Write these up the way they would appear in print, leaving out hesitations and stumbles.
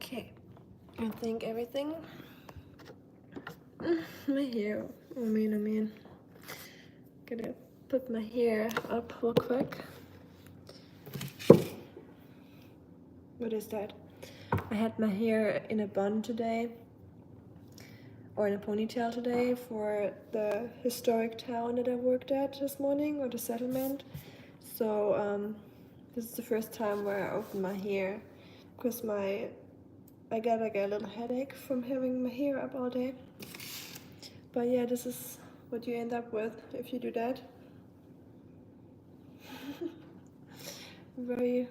Okay, I think everything. My hair. I mean. Gonna put my hair up real quick. What is that? I had my hair in a bun today, or in a ponytail today, for the historic town that I worked at this morning, or the settlement. So this is the first time where I opened my hair, because I got like a little headache from having my hair up all day. But yeah, this is what you end up with if you do that. Very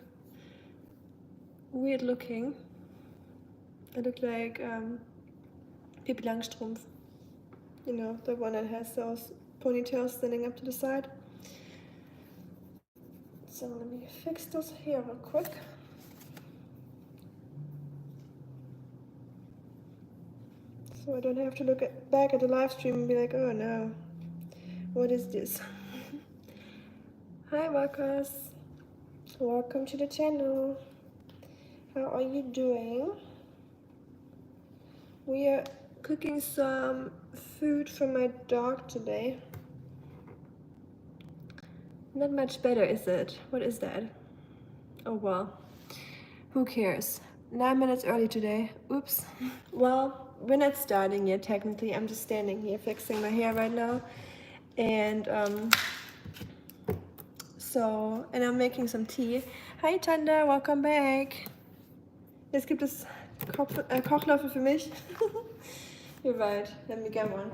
weird looking. I look like Pippi Langstrumpf. You know, the one that has those ponytails standing up to the side. So let me fix this hair real quick. So I don't have to look back at the live stream and be like, oh no, what is this? Hi Marcus, welcome to the channel. How are you doing? We are cooking some food for my dog today. Not much better, is it? What is that? Oh well, who cares? 9 minutes early today. Oops. Well, we're not starting yet technically. I'm just standing here fixing my hair right now. And and I'm making some tea. Hi Tanda, welcome back. Jetzt gibt es Kochlöffel für mich. You're right, let me get one.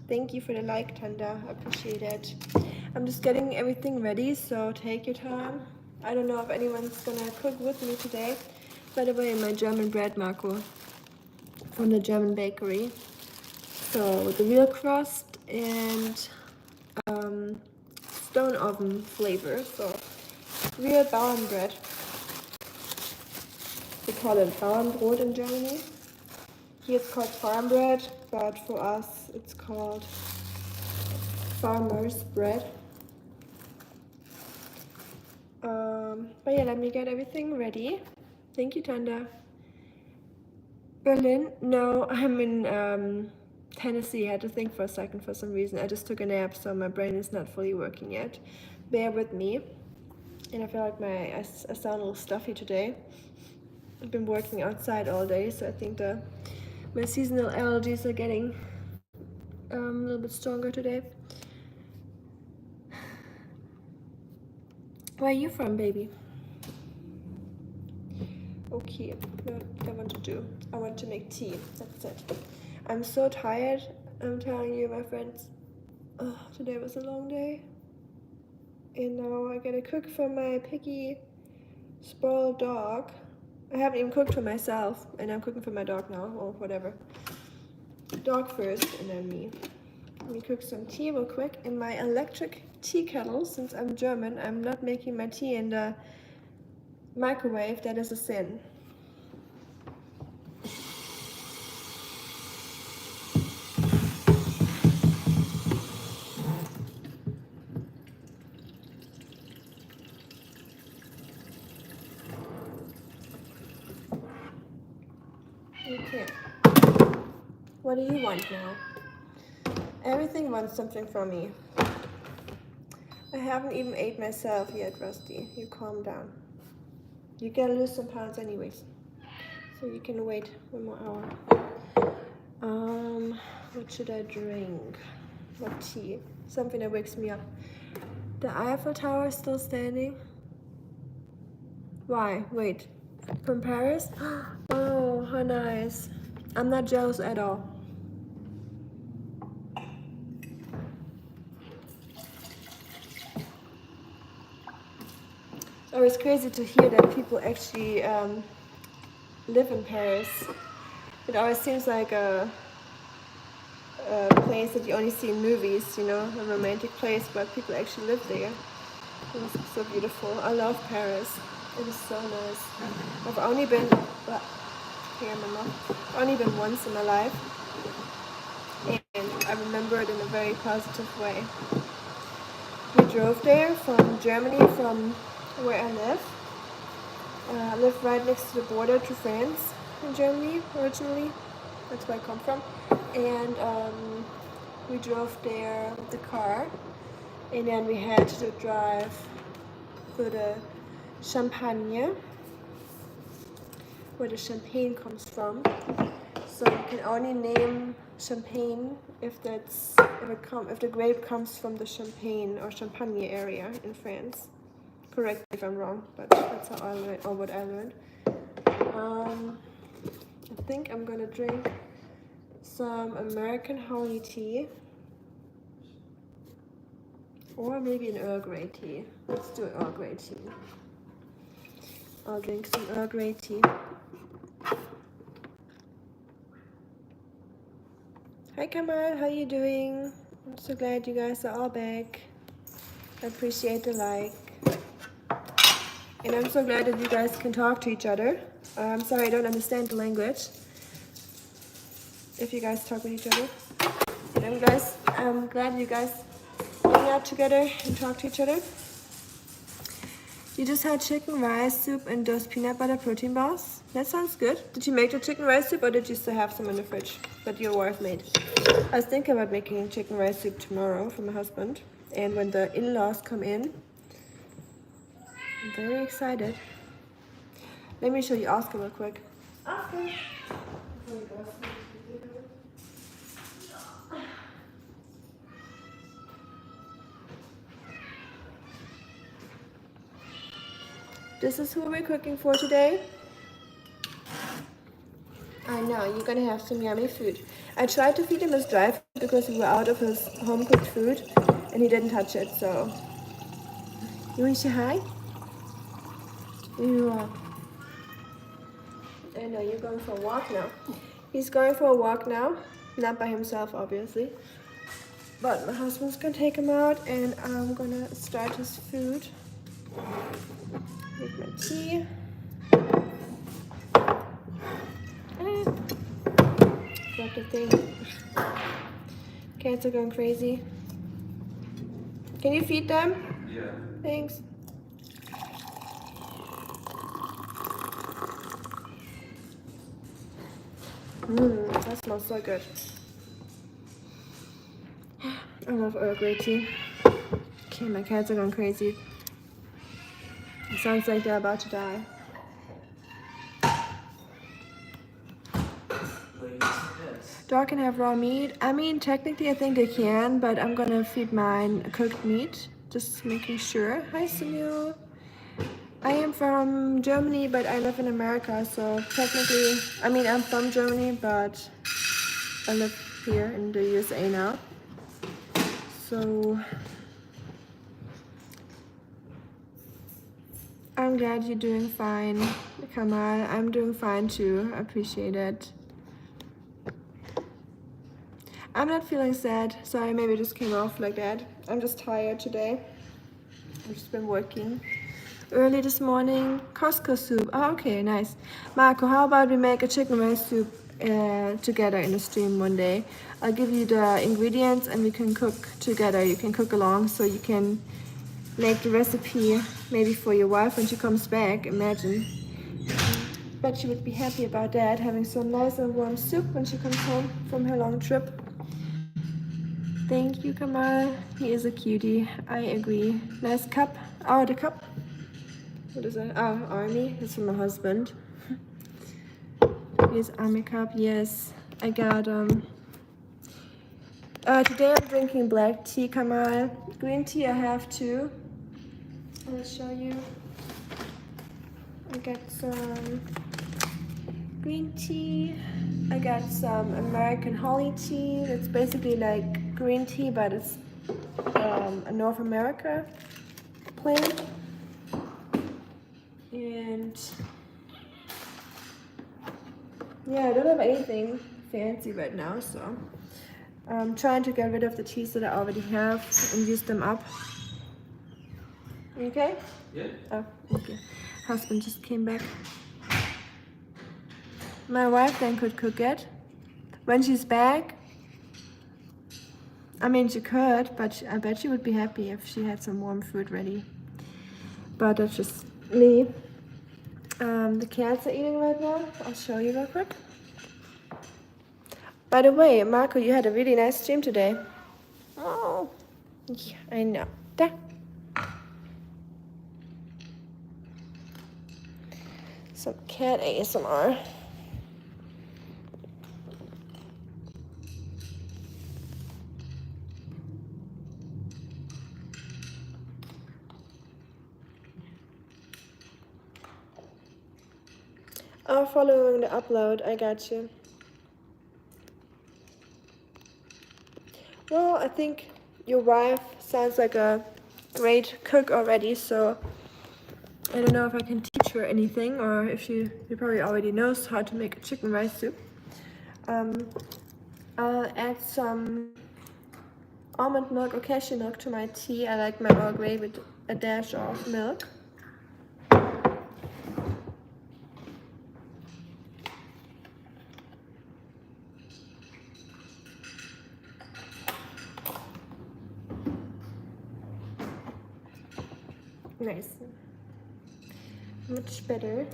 Thank you for the like, Tanda, I appreciate it. I'm just getting everything ready, so take your time. I don't know if anyone's gonna cook with me today. By the way, my German bread, Marco, from the German bakery. So with the real crust and stone oven flavor, so real Bauernbread. We call it Bauernbrot in Germany. Here it's called farm bread, but for us it's called farmer's bread. But yeah, let me get everything ready. Thank you, Tanda. Berlin? No, I'm in Tennessee. I had to think for a second for some reason. I just took a nap, so my brain is not fully working yet. Bear with me. And I feel like I sound a little stuffy today. I've been working outside all day, so I think my seasonal allergies are getting a little bit stronger today. Where are you from, baby? Okay, what I want to do? I want to make tea. That's it. I'm so tired. I'm telling you, my friends. Oh, today was a long day. And now I gotta cook for my picky, spoiled dog. I haven't even cooked for myself, and I'm cooking for my dog now, or whatever. Dog first, and then me. Let me cook some tea real quick in my electric tea kettle. Since I'm German, I'm not making my tea in the microwave. That is a sin. Okay. What do you want now? Everything wants something from me. I haven't even ate myself yet, Rusty. You calm down. You gotta lose some pounds anyways. So you can wait 1 more hour. What should I drink? What tea? Something that wakes me up. The Eiffel Tower is still standing? Why? Wait. From Paris? Oh, how nice. I'm not jealous at all. It's always crazy to hear that people actually live in Paris. It always seems like a place that you only see in movies, you know, a romantic place, but people actually live there. It's so beautiful. I love Paris. It is so nice. I've only been, once in my life, and I remember it in a very positive way. We drove there from Germany, from where I live. I live right next to the border to France in Germany originally. That's where I come from. And we drove there with the car. And then we had to drive to the Champagne, where the champagne comes from. So you can only name champagne if the grape comes from the Champagne or Champagne area in France. Correct me if I'm wrong, but that's how I learned, or what I learned. I think I'm gonna drink some American honey tea, or maybe an Earl Grey tea. Let's do Earl Grey tea. I'll drink some Earl Grey tea. Hi Kamal, how you doing? I'm so glad you guys are all back. I appreciate the like. And I'm so glad that you guys can talk to each other. I'm sorry I don't understand the language. If you guys talk with each other. And I'm glad you guys hang out together and talk to each other. You just had chicken rice soup and those peanut butter protein bars. That sounds good. Did you make the chicken rice soup or did you still have some in the fridge that your wife made? I was thinking about making chicken rice soup tomorrow for my husband. And when the in-laws come in, I'm very excited. Let me show you Oskar real quick. Oskar! This is who we're cooking for today. I know, you're gonna have some yummy food. I tried to feed him his dry food because we were out of his home-cooked food and he didn't touch it, so. You wanna say hi? Yeah. I know, you're going for a walk now. He's going for a walk now. Not by himself, obviously. But my husband's gonna take him out and I'm gonna start his food. Make my tea. Drop the thing. Cats are going crazy. Can you feed them? Yeah. Thanks. That smells so good. I love Earl Grey tea. Okay, my cats are going crazy. It sounds like they're about to die. Dog can have raw meat. I mean, technically I think they can, but I'm gonna feed mine cooked meat. Just making sure. Hi, Sunil. I am from Germany, but I live in America, so technically, I mean, I'm from Germany, but I live here in the USA now. So, I'm glad you're doing fine, Kamal. I'm doing fine too. I appreciate it. I'm not feeling sad. Sorry, maybe it just came off like that. I'm just tired today. I've just been working early this morning. Costco soup. Oh, okay, nice. Marco, how about we make a chicken rice soup together in a stream one day? I'll give you the ingredients and we can cook together. You can cook along so you can make the recipe maybe for your wife when she comes back. Imagine. Bet she would be happy about that, having some nice and warm soup when she comes home from her long trip. Thank you, Kamal. He is a cutie. I agree. Nice cup. Oh, the cup. What is it? Oh, Army. It's from my husband. Here's Army cup. Yes, I got today I'm drinking black tea, Kamal. Green tea I have too. I'll show you. I got some green tea. I got some American holly tea. It's basically like green tea, but it's a North America plant. And yeah, I don't have anything fancy right now, so I'm trying to get rid of the teas that I already have and use them up. You okay? Yeah. Oh, okay. Husband just came back. My wife then could cook it. When she's back, I mean, she could, but I bet she would be happy if she had some warm food ready. But that's just me. The cats are eating right now. I'll show you real quick. By the way, Marco, you had a really nice stream today. Oh, yeah, I know. There. Some cat ASMR. Oh, following the upload, I got you. Well, I think your wife sounds like a great cook already, so I don't know if I can teach her anything, or if she probably already knows how to make a chicken rice soup. I'll add some almond milk or cashew milk to my tea. I like my Earl Grey with a dash of milk. Nice. Much better.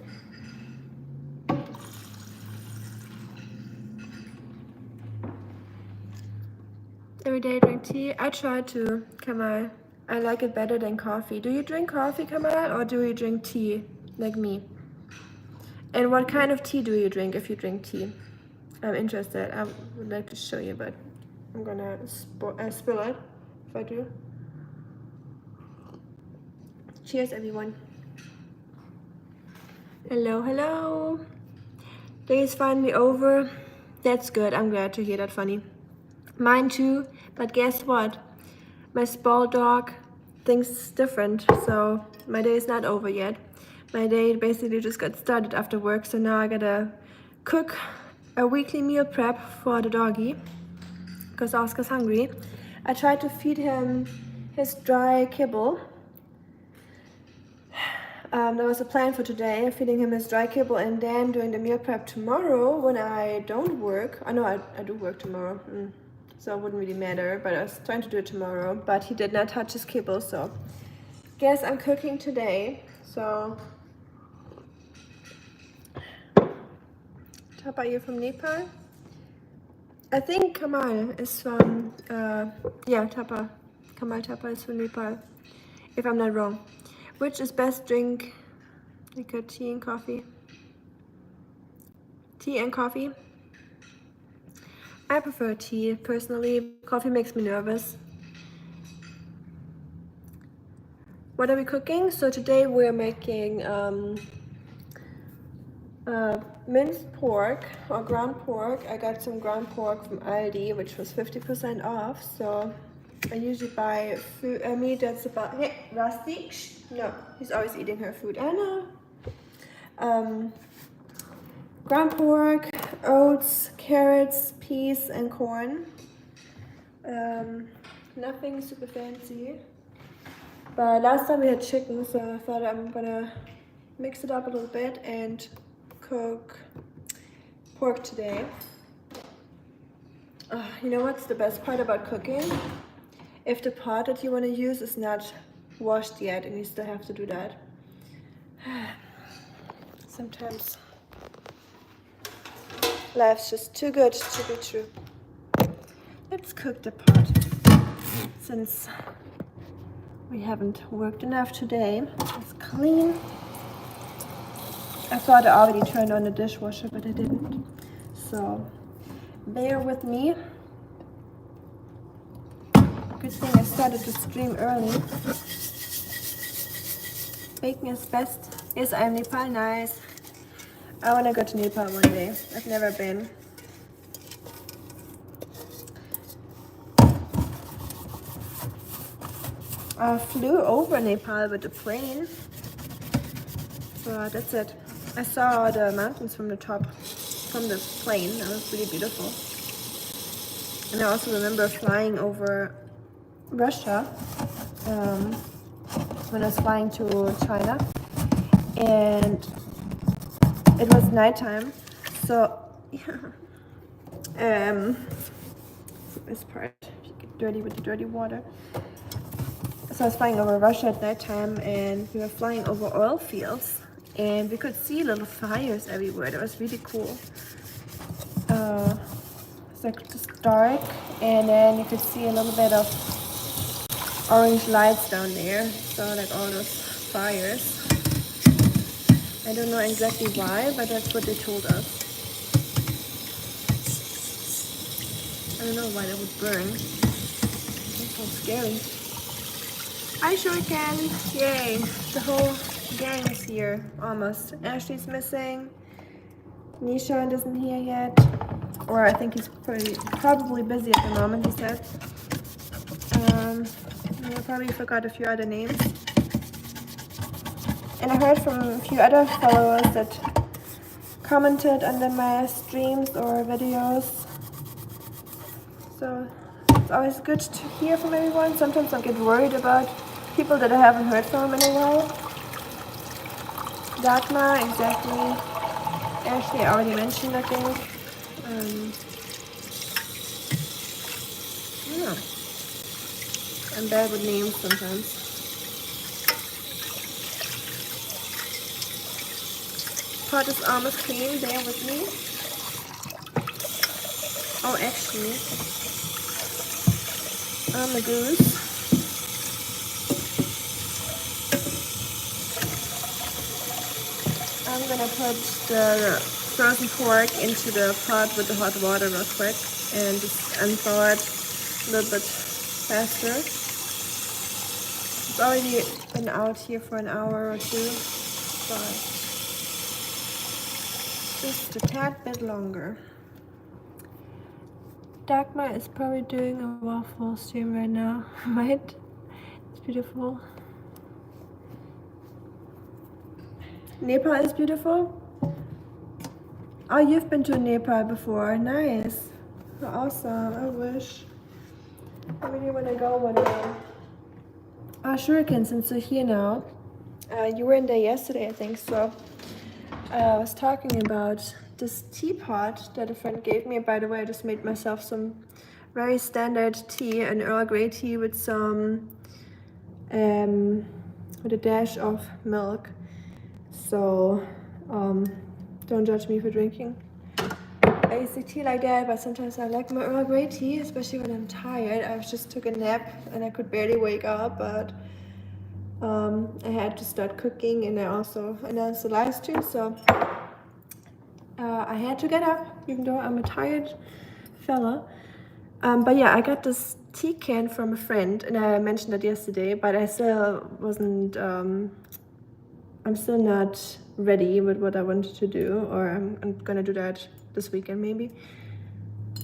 Every day I drink tea. I try to, Kamal. I like it better than coffee. Do you drink coffee, Kamal, or do you drink tea like me? And what kind of tea do you drink if you drink tea? I'm interested. I would like to show you, but I'm gonna spill it if I do. Cheers, everyone. Hello, hello. Day is finally over. That's good. I'm glad to hear that, Funny. Mine too, but guess what? My spoiled dog thinks different, so my day is not over yet. My day basically just got started after work, so now I gotta cook a weekly meal prep for the doggy, because Oscar's hungry. I tried to feed him his dry kibble. There was a plan for today, feeding him his dry kibble, and then doing the meal prep tomorrow when I don't work. I know I do work tomorrow, so it wouldn't really matter, but I was trying to do it tomorrow, but he did not touch his kibble, so guess I'm cooking today. So, Tapa, are you from Nepal? I think Kamal is from, yeah, Tapa. Kamal Tapa is from Nepal, if I'm not wrong. Which is best drink? Like a tea and coffee? Tea and coffee? I prefer tea, personally. Coffee makes me nervous. What are we cooking? So today we're making minced pork or ground pork. I got some ground pork from Aldi, which was 50% off. So I usually buy meat that's about, hey, Rusty, no, he's always eating her food. I know. Ground pork, oats, carrots, peas, and corn. Nothing super fancy. But last time we had chicken, so I thought I'm gonna mix it up a little bit and cook pork today. You know what's the best part about cooking? If the pot that you want to use is not washed yet and you still have to do that. Sometimes life's just too good to be true. Let's cook the pot. Since we haven't worked enough today, it's clean. I thought I already turned on the dishwasher, but I didn't. So bear with me. Good thing I started to stream early. Baking is best. Yes, I'm Nepal. Nice. I want to go to Nepal one day. I've never been. I flew over Nepal with a plane. So that's it. I saw the mountains from the top, from the plane. That was really beautiful. And I also remember flying over Russia when I was flying to China, and it was nighttime, so yeah. This part, if you can dirty with the dirty water. So I was flying over Russia at that time, and we were flying over oil fields, and we could see little fires everywhere. That was really cool. It's like just dark, and then you could see a little bit of orange lights down there. So like all those fires. I don't know exactly why, but that's what they told us. I don't know why that would burn. That's so scary. I sure can. Yay. The whole gang is here. Almost. Ashley's missing. Nishan isn't here yet. Or I think he's probably busy at the moment, he said. I probably forgot a few other names. And I heard from a few other followers that commented under my streams or videos. So it's always good to hear from everyone. Sometimes I get worried about people that I haven't heard from in a while. Dagmar, exactly. Ashley, I already mentioned, I think. Yeah. I'm bad with names sometimes. Pot is almost clean. Bear with me. Oh, actually, I'm a goose. I'm gonna put the frozen pork into the pot with the hot water real quick and just unthaw it a little bit faster. It's already been out here for an hour or two, but just a tad bit longer. Dagmar is probably doing a waffle stream right now, right? It's beautiful. Nepal is beautiful. Oh, you've been to Nepal before. Nice. Awesome. I wish. I really want to go one day. Oh, Shuriken, since you're here now. You were in there yesterday, I think, so. I was talking about this teapot that a friend gave me. By the way, I just made myself some very standard tea, an Earl Grey tea with some, with a dash of milk. So, don't judge me for drinking iced tea like that, but sometimes I like my Earl Grey tea, especially when I'm tired. I just took a nap and I could barely wake up, but I had to start cooking, and I also announced the live stream, so I had to get up, even though I'm a tired fella. But yeah, I got this tea can from a friend, and I mentioned it yesterday, but I still wasn't, I'm still not ready with what I wanted to do, or I'm gonna do that this weekend maybe.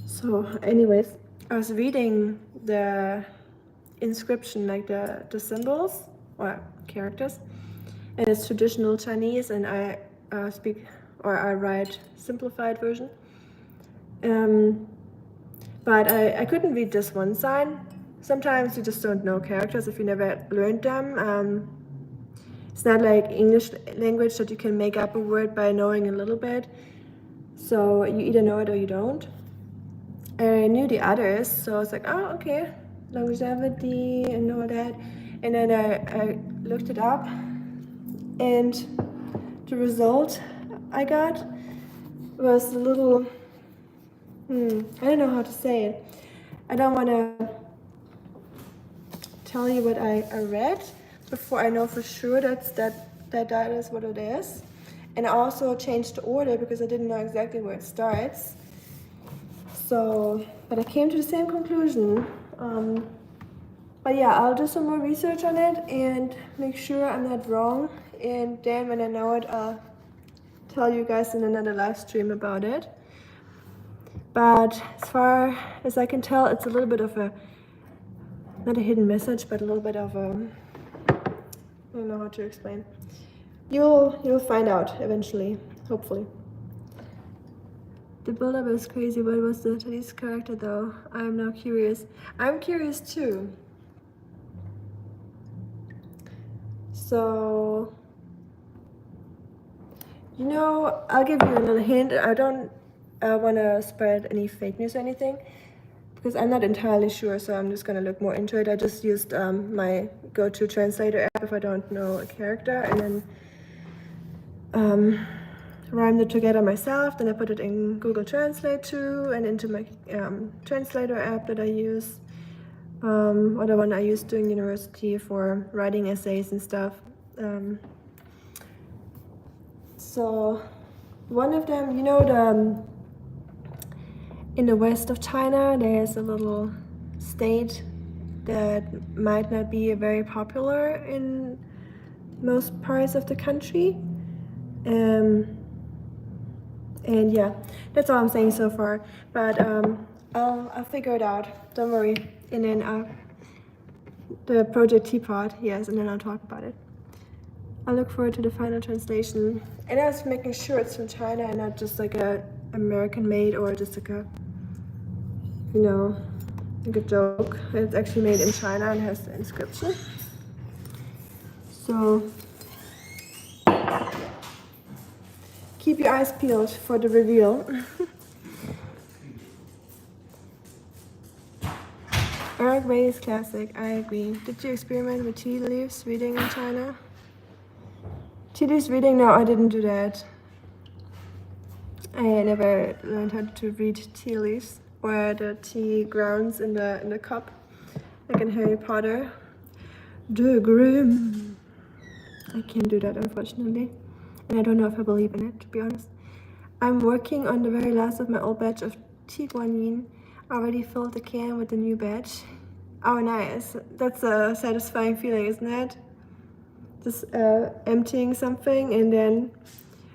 So anyways, I was reading the inscription, like the symbols or characters, and it's traditional Chinese, and I I write simplified version. But I couldn't read this one sign. Sometimes you just don't know characters if you never learned them. It's not like English language that you can make up a word by knowing a little bit. So you either know it or you don't. I knew the others, so I was like, oh, okay, longevity and all that. And then I looked it up, and the result I got was a little, I don't know how to say it. I don't want to tell you what I read before I know for sure that is what it is. And I also changed the order because I didn't know exactly where it starts. So, but I came to the same conclusion. But yeah, I'll do some more research on it and make sure I'm not wrong. And then when I know it, I'll tell you guys in another live stream about it. But as far as I can tell, it's a little bit of a, not a hidden message, but a little bit of a, I don't know how to explain. You'll find out eventually, hopefully. The build-up is crazy. What was the Chinese character though? I'm now curious. I'm curious too. So, you know, I'll give you a little hint. I don't want to spread any fake news or anything. because I'm not entirely sure, so I'm just gonna look more into it. I just used my go-to translator app if I don't know a character, and then rhymed it together myself. Then I put it in Google Translate too, and into my translator app that I use, or the one I used during university for writing essays and stuff. So one of them, you know, in the west of China, there's a little state that might not be very popular in most parts of the country. And yeah, that's all I'm saying so far. But I'll figure it out. Don't worry. And then the project Teapot, yes, and then I'll talk about it. I look forward to the final translation. And I was making sure it's from China and not just like a American made or just like a, you know, like a joke. It's actually made in China and has the inscription. So keep your eyes peeled for the reveal. Earl Grey is classic, I agree. Did you experiment with tea leaves reading in China? Tea leaves reading? No, I didn't do that. I never learned how to read tea leaves or the tea grounds in the cup, like in Harry Potter. The Grim. I can't do that, unfortunately. And I don't know if I believe in it, to be honest. I'm working on the very last of my old batch of tea guanyin. Already filled the can with the new batch. Oh, nice. That's a satisfying feeling, isn't it? Just emptying something and then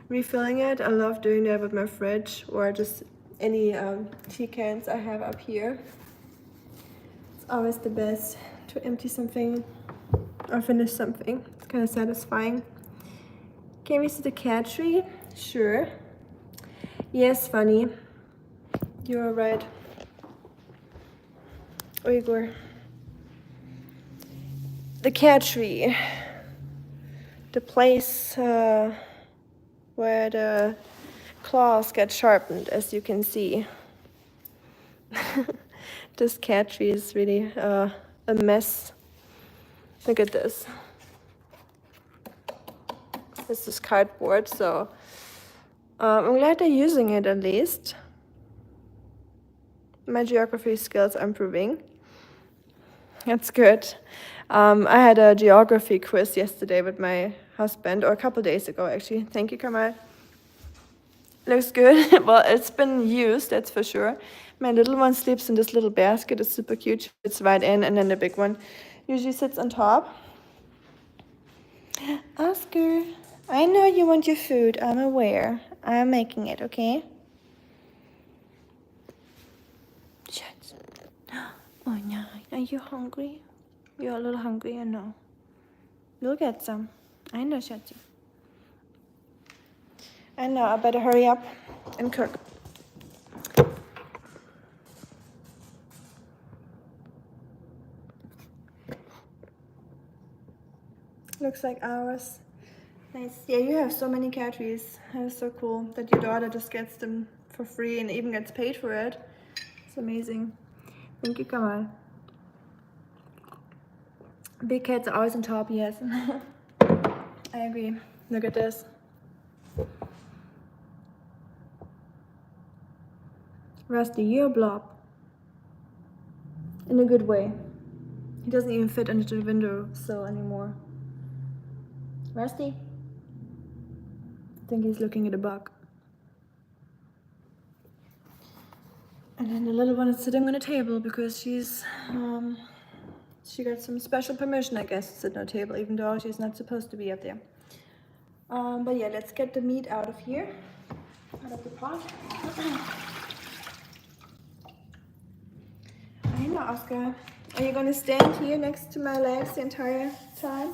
refilling it. I love doing that with my fridge or just any tea cans I have up here. It's always the best to empty something or finish something. It's kind of satisfying. Can we see the cat tree? Sure. Yes, funny. You're right. Uyghur. The cat tree. The place where the claws get sharpened, as you can see. This cat tree is really a mess. Look at this. This is cardboard, so I'm glad they're using it at least. My geography skills are improving. That's good. I had a geography quiz yesterday with my husband, or a couple days ago actually. Thank you, Kamal. Looks good. Well, it's been used, that's for sure. My little one sleeps in this little basket. It's super cute. She fits right in, and then the big one usually sits on top. Oscar, I know you want your food. I'm aware. I'm making it, okay? Shut. Oh no, are you hungry? You're a little hungry, I know. You'll get some. I know, Shati. I know, I better hurry up and cook. Looks like ours. Nice. Yeah, you have so many cat trees. That's so cool that your daughter just gets them for free and even gets paid for it. It's amazing. Thank you, Kamal. Big cats are always on top, yes. I agree. Look at this. Rusty, you're a blob. In a good way. He doesn't even fit into the windowsill anymore. Rusty? I think he's looking at a bug. And then the little one is sitting on a table because she got some special permission, I guess, to sit on a table, even though she's not supposed to be up there. But yeah, let's get the meat out of here, out of the pot. I know, Oscar. Are you gonna stand here next to my legs the entire time?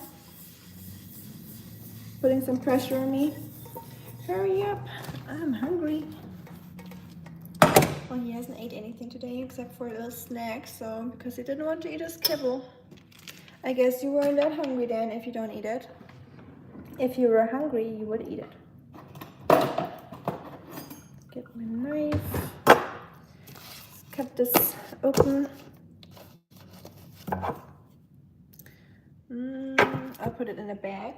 Putting some pressure on me? Hurry up, I'm hungry. Well, he hasn't ate anything today except for a little snack, so because he didn't want to eat his kibble. I guess you weren't that hungry then if you don't eat it. If you were hungry, you would eat it. Get my knife. kept this open. I'll put it in a bag.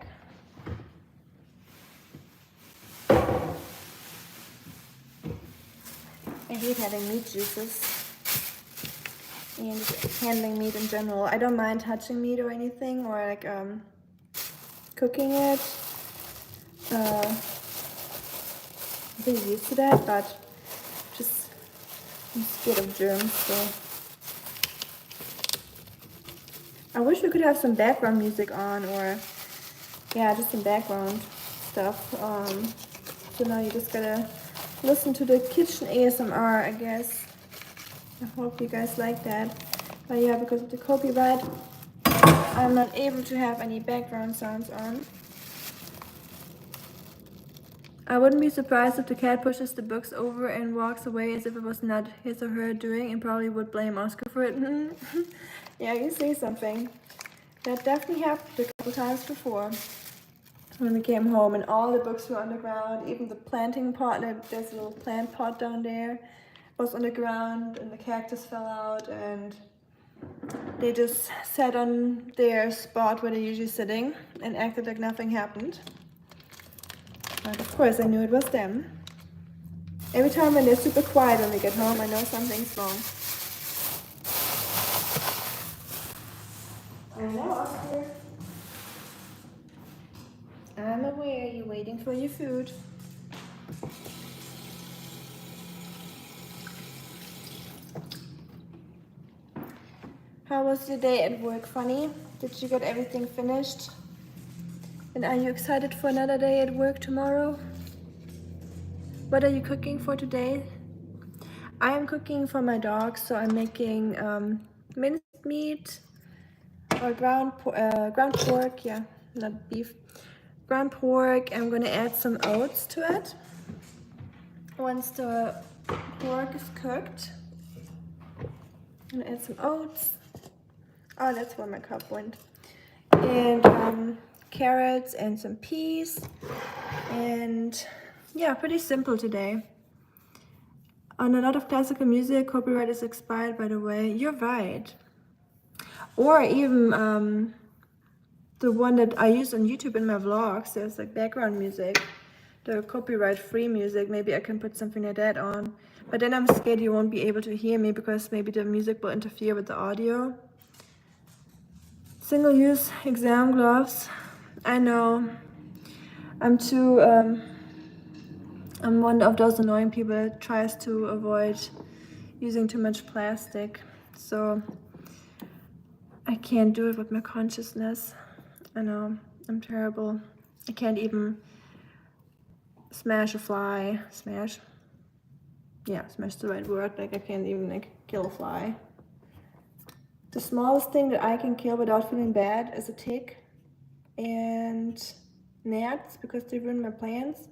I hate having meat juices and handling meat in general. I don't mind touching meat or anything, or like cooking it. I'm pretty used to that, but just I'm scared of germs, so. I wish we could have some background music on, or yeah, just some background stuff. So now you just gotta listen to the kitchen ASMR, I guess. I hope you guys like that. But yeah, because of the copyright, I'm not able to have any background sounds on. I wouldn't be surprised if the cat pushes the books over and walks away as if it was not his or her doing, and probably would blame Oskar for it. Yeah, you say something. That definitely happened a couple times before. When we came home and all the books were on the ground, even the planting pot, there's a little plant pot down there, was on the ground, and the cactus fell out, and they just sat on their spot where they're usually sitting and acted like nothing happened. But of course I knew it was them. Every time when they're super quiet when we get home, I know something's wrong. I know, Oskar. I'm aware you're waiting for your food. How was your day at work, Funny? Did you get everything finished? And are you excited for another day at work tomorrow? What are you cooking for today? I am cooking for my dog, so I'm making minced meat or ground pork, yeah, not beef. Ground pork. I'm gonna add some oats to it. Once the pork is cooked, I'm gonna add some oats. Oh, that's where my cup went. And carrots and some peas. And yeah, pretty simple today. On a lot of classical music, copyright is expired, by the way. You're right. Or even the one that I use on YouTube in my vlogs, there's like background music, the copyright-free music. Maybe I can put something like that on. But then I'm scared you won't be able to hear me because maybe the music will interfere with the audio. Single-use exam gloves. I know. I'm one of those annoying people that tries to avoid using too much plastic. So I can't do it with my consciousness. I know, I'm terrible. I can't even smash a fly. Smash? Yeah, smash the right word. Like I can't even like kill a fly. The smallest thing that I can kill without feeling bad is a tick and gnats because they ruin my plants,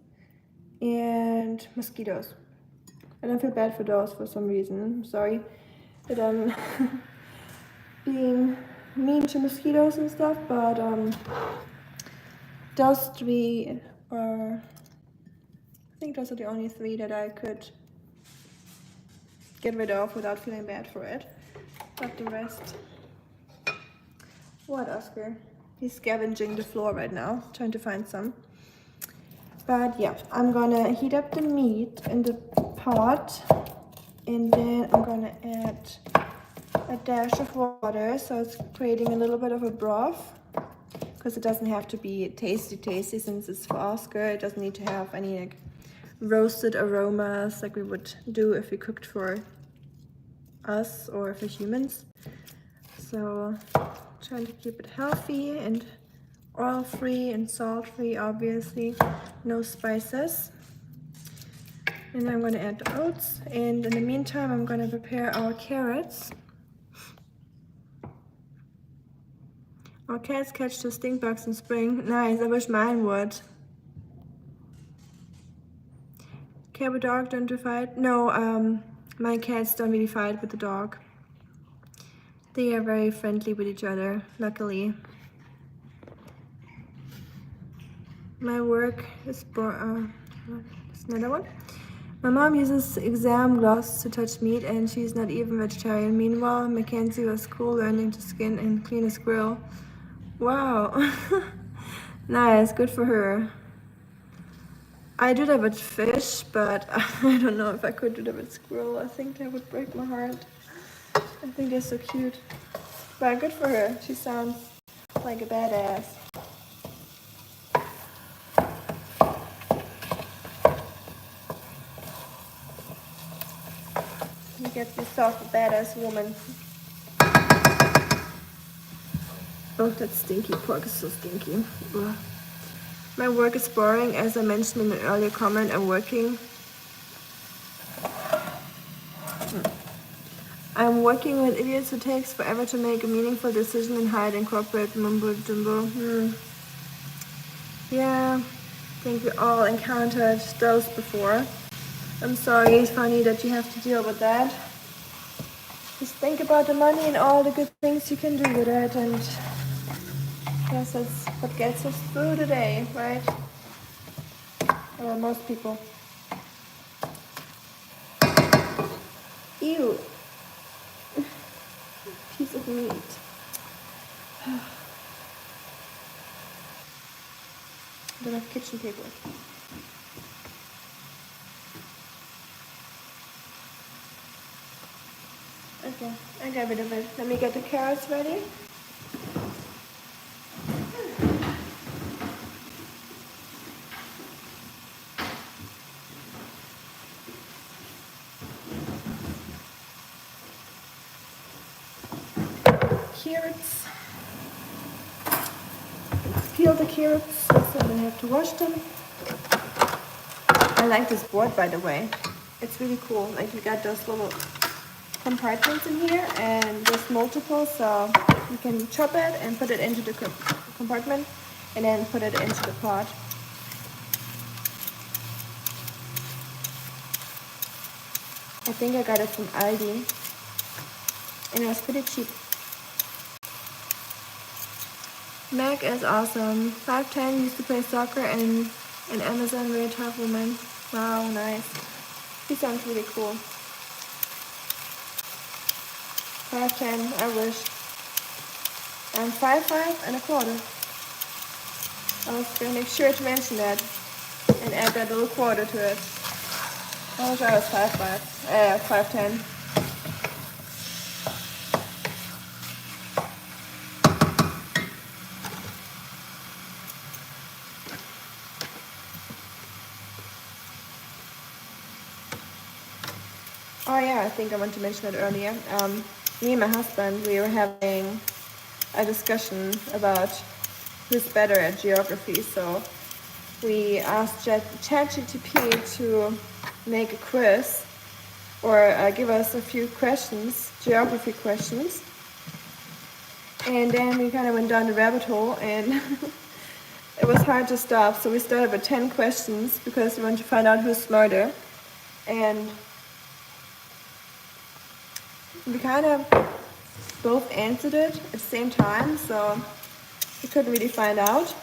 and mosquitoes. I don't feel bad for those for some reason. I'm sorry that I'm being mean to mosquitoes and stuff, but those three are, I think those are the only three that I could get rid of without feeling bad for it. But the rest. What, Oskar? He's scavenging the floor right now, trying to find some. But yeah, I'm gonna heat up the meat in the pot, and then I'm gonna add a dash of water, so it's creating a little bit of a broth, because it doesn't have to be tasty since it's for Oskar. It doesn't need to have any like roasted aromas like we would do if we cooked for us or for humans. So trying to keep it healthy and oil-free and salt-free, obviously. No spices. And I'm going to add the oats, and in the meantime I'm going to prepare our carrots. Our cats catch the stink bugs in spring. Nice, I wish mine would. Cat with dog don't fight? No, my cats don't really fight with the dog. They are very friendly with each other, luckily. My work is there's another one. My mom uses exam gloves to touch meat and she's not even vegetarian. Meanwhile, Mackenzie was cool learning to skin and clean his grill. Wow. Nice, good for her. I do that with fish, but I don't know if I could do that with squirrel. I think that would break my heart. I think they're so cute. But good for her. She sounds like a badass. You get yourself a badass woman. Oh, that stinky pork is so stinky. Ugh. My work is boring. As I mentioned in an earlier comment, I'm working with idiots who takes forever to make a meaningful decision and hide and corporate mumbo jumbo. Yeah, I think we all encountered those before. I'm sorry, it's funny that you have to deal with that. Just think about the money and all the good things you can do with it, and yes, that's what gets us through the day, right? Or most people. Ew. Piece of meat. Don't have kitchen paper. Okay, I got rid of it. Let me get the carrots ready. Carrots. Let's peel the carrots, so I'm gonna have to wash them. I like this board, by the way. It's really cool. Like, you got those little compartments in here, and there's multiple, so you can chop it and put it into the compartment, and then put it into the pot. I think I got it from Aldi, and it was pretty cheap. Meg is awesome. 5'10", used to play soccer, and an Amazon, very tough woman. Wow, nice. She sounds really cool. 5'10", I wish. I'm 5'5.25". I was gonna make sure to mention that and add that little quarter to it. I wish I was 5'10". Oh yeah, I think I want to mention it earlier. Me and my husband, we were having a discussion about who's better at geography. So we asked ChatGPT to make a quiz or give us a few questions, geography questions. And then we kind of went down the rabbit hole, and it was hard to stop. So we started with 10 questions because we wanted to find out who's smarter. And we kind of both answered it at the same time, so we couldn't really find out.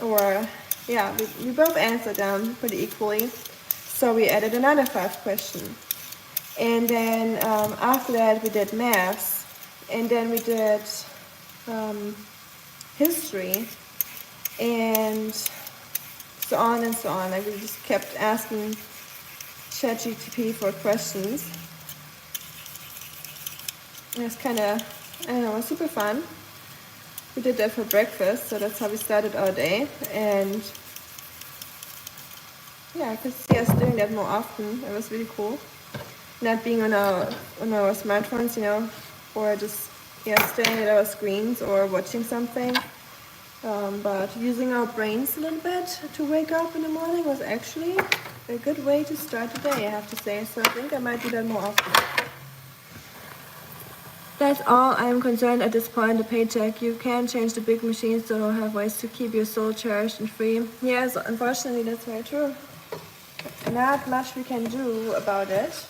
Or, yeah, we both answered them pretty equally. So we added another 5 questions. And then after that, we did maths. And then we did history. And so on and so on. Like, we just kept asking ChatGPT for questions. It was kind of, I don't know, it was super fun. We did that for breakfast, so that's how we started our day. And yeah, I could see us doing that more often. It was really cool. Not being on our smartphones, you know, or just staying at our screens or watching something. But using our brains a little bit to wake up in the morning was actually a good way to start the day, I have to say. So I think I might do that more often. That's all I am concerned at this point, the paycheck. You can't change the big machines, so have ways to keep your soul cherished and free. Yes, unfortunately, that's very true. Not much we can do about it.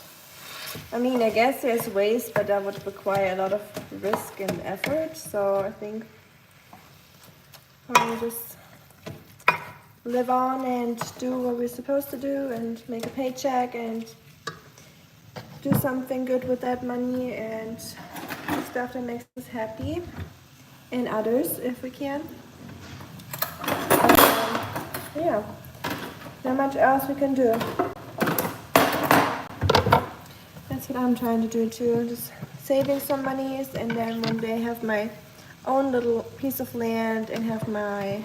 I mean, I guess there's ways, but that would require a lot of risk and effort. So I think probably just live on and do what we're supposed to do and make a paycheck and do something good with that money and stuff that makes us happy and others if we can. Yeah, not much else we can do. That's what I'm trying to do too, just saving some monies and then one day have my own little piece of land and have my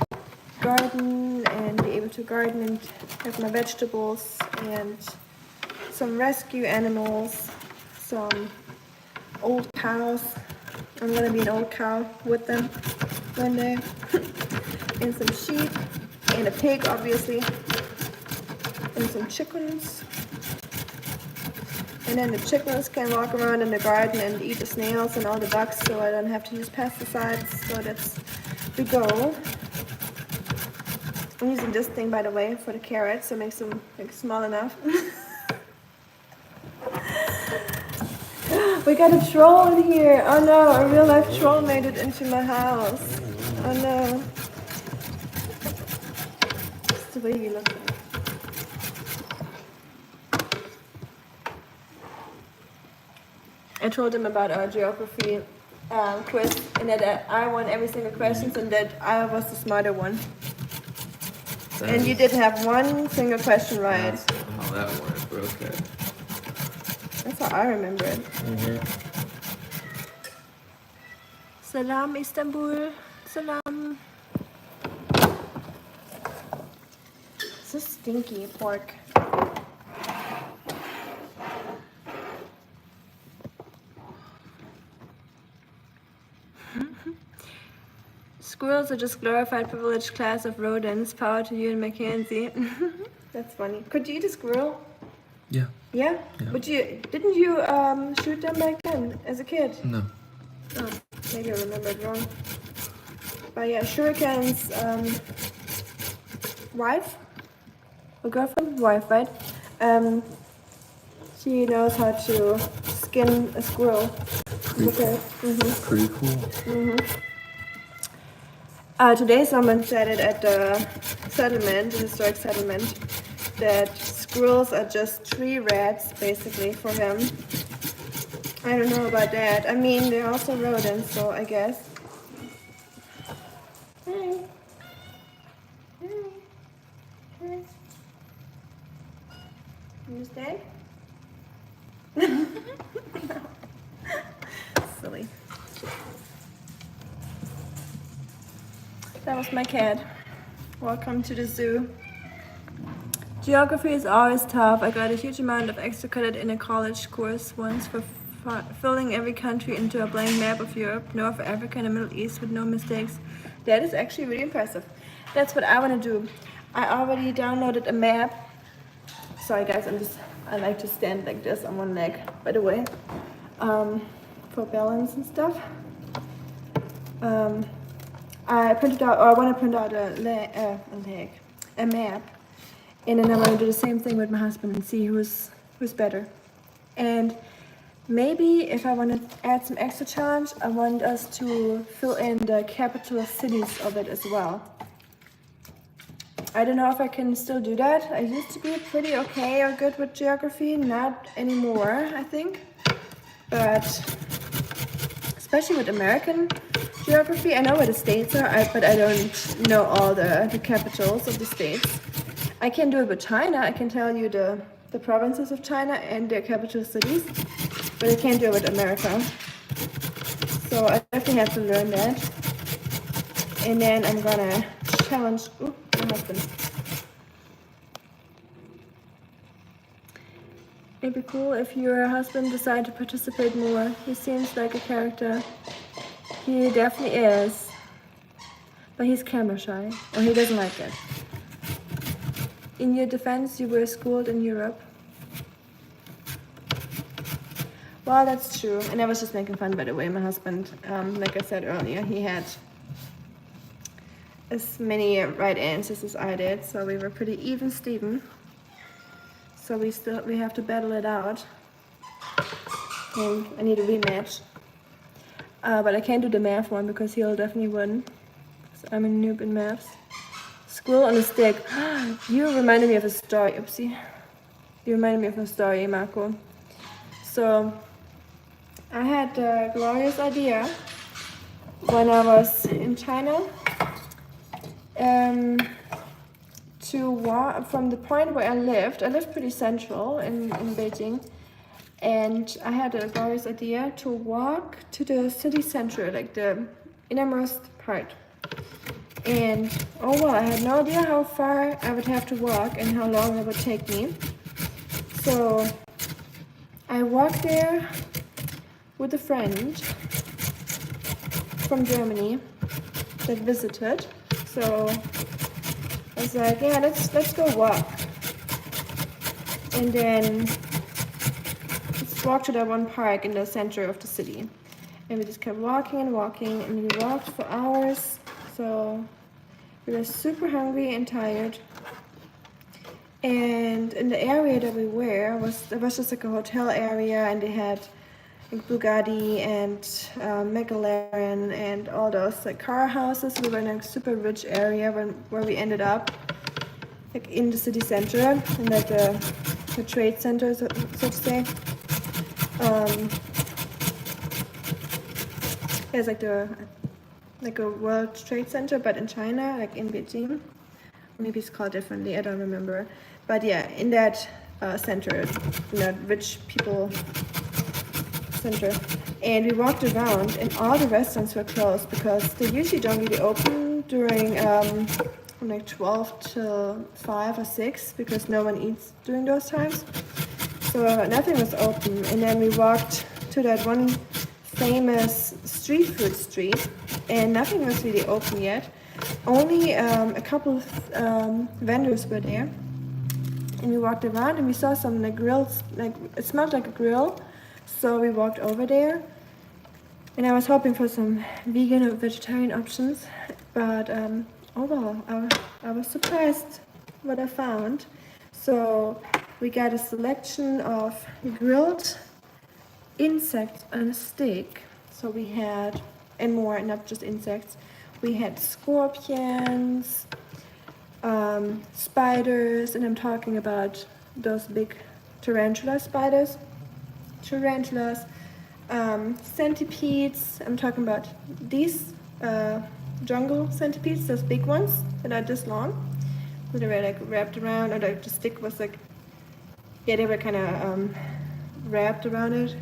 garden and be able to garden and have my vegetables and some rescue animals, some old cows. I'm gonna be an old cow with them one day. And some sheep and a pig obviously and some chickens. And then the chickens can walk around in the garden and eat the snails and all the bugs so I don't have to use pesticides. So that's the goal. I'm using this thing by the way for the carrots so it makes them like small enough. We got a troll in here. Oh no, a real life troll made it into my house. Oh no. That's the way you look like. I told him about our geography quiz and that I won every single question and that I was the smarter one. And you did have one single question right. That's how that worked, but okay. That's how I remember it. Salam Istanbul. Salam. This is stinky pork. Squirrels are just glorified privileged class of rodents. Power to you and Mackenzie. That's funny. Could you eat a squirrel? Yeah. Yeah? Yeah. But didn't you shoot them back then as a kid? No. Oh, maybe I remembered wrong. But yeah, Shuriken's wife or girlfriend? Wife, right? She knows how to skin a squirrel. Okay. Pretty cool. Today someone said it at the settlement, the historic settlement, that squirrels are just tree rats basically for him. I don't know about that. I mean, they're also rodents, so I guess. Hey. Hey. Hey. Can you stay? Silly. That was my cat. Welcome to the zoo. Geography is always tough. I got a huge amount of extra credit in a college course once for filling every country into a blank map of Europe, North Africa and the Middle East with no mistakes. That is actually really impressive. That's what I want to do. I already downloaded a map. Sorry guys, I like to stand like this on one leg, by the way, for balance and stuff. I printed out, or I want to print out a map, and then I want to do the same thing with my husband and see who's better. And maybe if I want to add some extra challenge, I want us to fill in the capital cities of it as well. I don't know if I can still do that. I used to be pretty okay or good with geography, not anymore, I think. But especially with American geography, I know where the states are, but I don't know all the capitals of the states. I can do it with China. I can tell you the provinces of China and their capital cities, but I can't do it with America. So I definitely have to learn that. And then I'm gonna challenge my husband. It'd be cool if your husband decided to participate more. He seems like a character. He definitely is. But he's camera shy, or he doesn't like it. In your defense, you were schooled in Europe. Well, that's true. And I was just making fun, by the way. My husband, like I said earlier, he had as many right answers as I did, so we were pretty even Steven. So we have to battle it out. And I need a rematch. But I can't do the math one because he'll definitely win. So I'm a noob in maths. squirrel on a stick. You reminded me of a story. Oopsie. You reminded me of a story, Marco. So I had a glorious idea when I was in China to walk from the point where I lived pretty central in Beijing, and I had a glorious idea to walk to the city center, like the innermost part. And oh well, I had no idea how far I would have to walk and how long it would take me. So I walked there with a friend from Germany that visited. So I was like, yeah, let's go walk. And then let's walk to that one park in the center of the city. And we just kept walking and walking, and we walked for hours. So we were super hungry and tired. And in the area that we were, it was just like a hotel area, and they had like Bugatti and McLaren and all those like car houses. We were in a super rich area where we ended up, like in the city center, in like the trade center, so to say. It's like a World Trade Center, but in China, like in Beijing. Maybe it's called differently, I don't remember. But yeah, in that center, in that rich people center. And we walked around, and all the restaurants were closed because they usually don't really open during from like 12 till 5 or 6 because no one eats during those times. So nothing was open. And then we walked to that one famous street food street, and nothing was really open yet. Only a couple of vendors were there, and we walked around and we saw some like grills, like it smelled like a grill. So we walked over there, and I was hoping for some vegan or vegetarian options, but oh well, I was surprised what I found. So we got a selection of grilled insects on a stick. So we had, and more, not just insects. We had scorpions, spiders, and I'm talking about those big tarantula spiders, centipedes. I'm talking about these jungle centipedes, those big ones that are this long. So they were like wrapped around, or like the stick was like, yeah, they were kind of wrapped around it.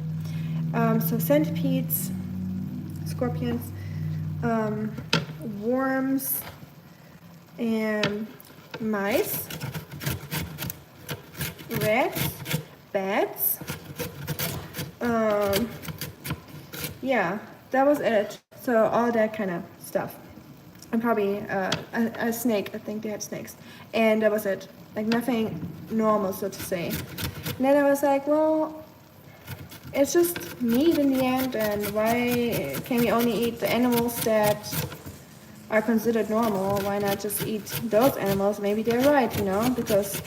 So centipedes, scorpions, worms, and mice, rats, bats. Yeah, that was it. So all that kind of stuff. And probably a snake. I think they had snakes. And that was it. Like nothing normal, so to say. And then I was like, well, it's just meat in the end, and why can we only eat the animals that are considered normal? Why not just eat those animals? Maybe they're right, you know, because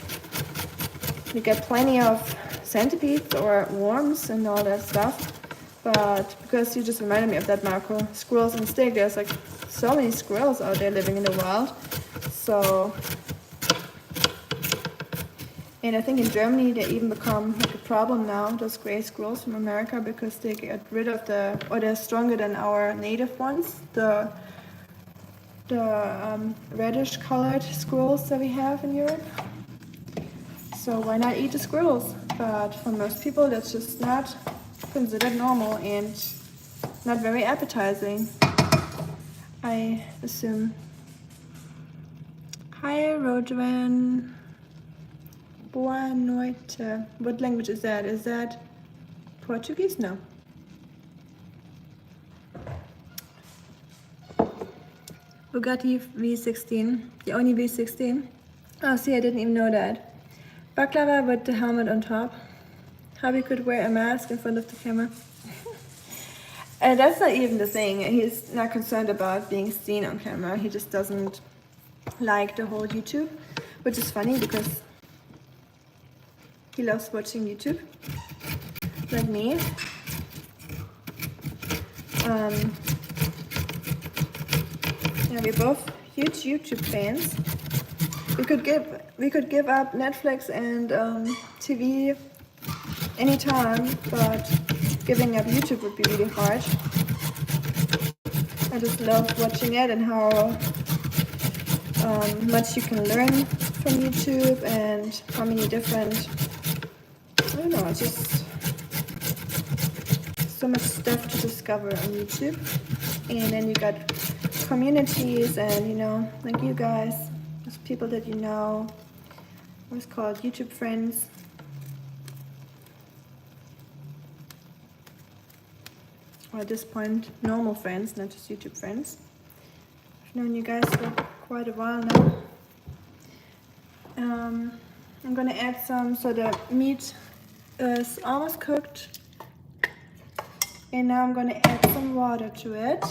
we get plenty of centipedes or worms and all that stuff. But because you just reminded me of that, Marco, squirrels and stick, there's like so many squirrels out there living in the wild. So, and I think in Germany they even become like a problem now, those gray squirrels from America, because they get rid of or they're stronger than our native ones, the reddish colored squirrels that we have in Europe. So why not eat the squirrels? But for most people that's just not considered normal and not very appetizing, I assume. Hi Rojan. Boa noite. What language is that? Is that Portuguese? No. Bugatti V16. The only V16. Oh, see, I didn't even know that. Baklava with the helmet on top. How we could wear a mask in front of the camera. And that's not even the thing. He's not concerned about being seen on camera. He just doesn't like the whole YouTube, which is funny because he loves watching YouTube, like me. Yeah, we're both huge YouTube fans. we could give up Netflix and TV anytime, but giving up YouTube would be really hard. I just love watching it and how much you can learn from YouTube and how many different, I don't know, it's just so much stuff to discover on YouTube. And then you got communities and, you know, like you guys, there's people that you know, what's called YouTube friends. Or at this point, normal friends, not just YouTube friends. I've known you guys for quite a while now. I'm gonna add some, so the meat is almost cooked. And now I'm gonna add some water to it.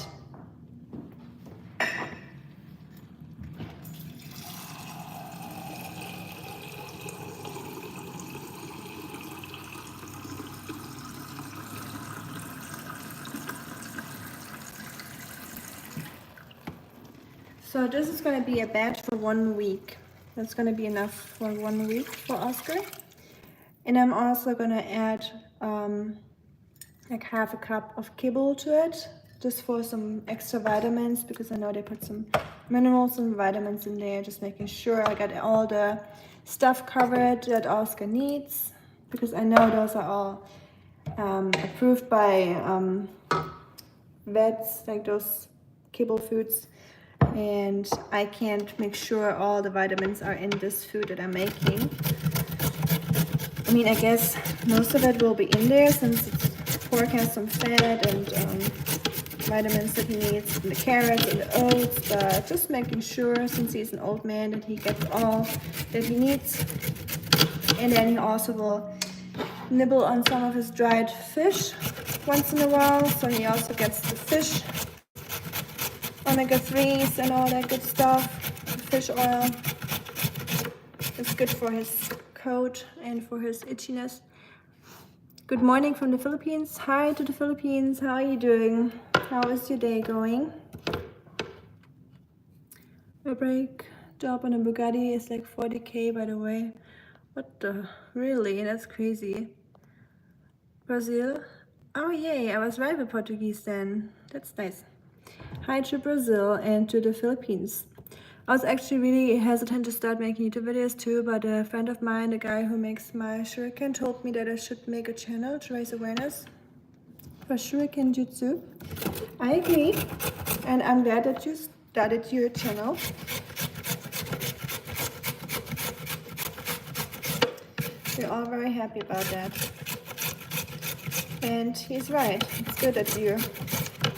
So this is going to be a batch for 1 week. That's going to be enough for 1 week for Oskar. And I'm also going to add like half a cup of kibble to it, just for some extra vitamins, because I know they put some minerals and vitamins in there, just making sure I got all the stuff covered that Oskar needs, because I know those are all approved by vets, like those kibble foods. And I can't make sure all the vitamins are in this food that I'm making. I mean, I guess most of it will be in there since pork has some fat and vitamins that he needs, and the carrots and the oats, but just making sure, since he's an old man, that he gets all that he needs. And then he also will nibble on some of his dried fish once in a while, so he also gets the fish omega-3s and all that good stuff. Fish oil is good for his coat and for his itchiness. Good morning from the Philippines. Hi to the Philippines. How are you doing? How is your day going? A brake job on a Bugatti is like 40K, by the way. What the? Really? That's crazy. Brazil? Oh yay, I was right with Portuguese then. That's nice. Hi to Brazil and to the Philippines. I was actually really hesitant to start making YouTube videos too, but a friend of mine, the guy who makes my shuriken, told me that I should make a channel to raise awareness for shuriken jutsu. I agree, and I'm glad that you started your channel. We're all very happy about that. And he's right, it's good that you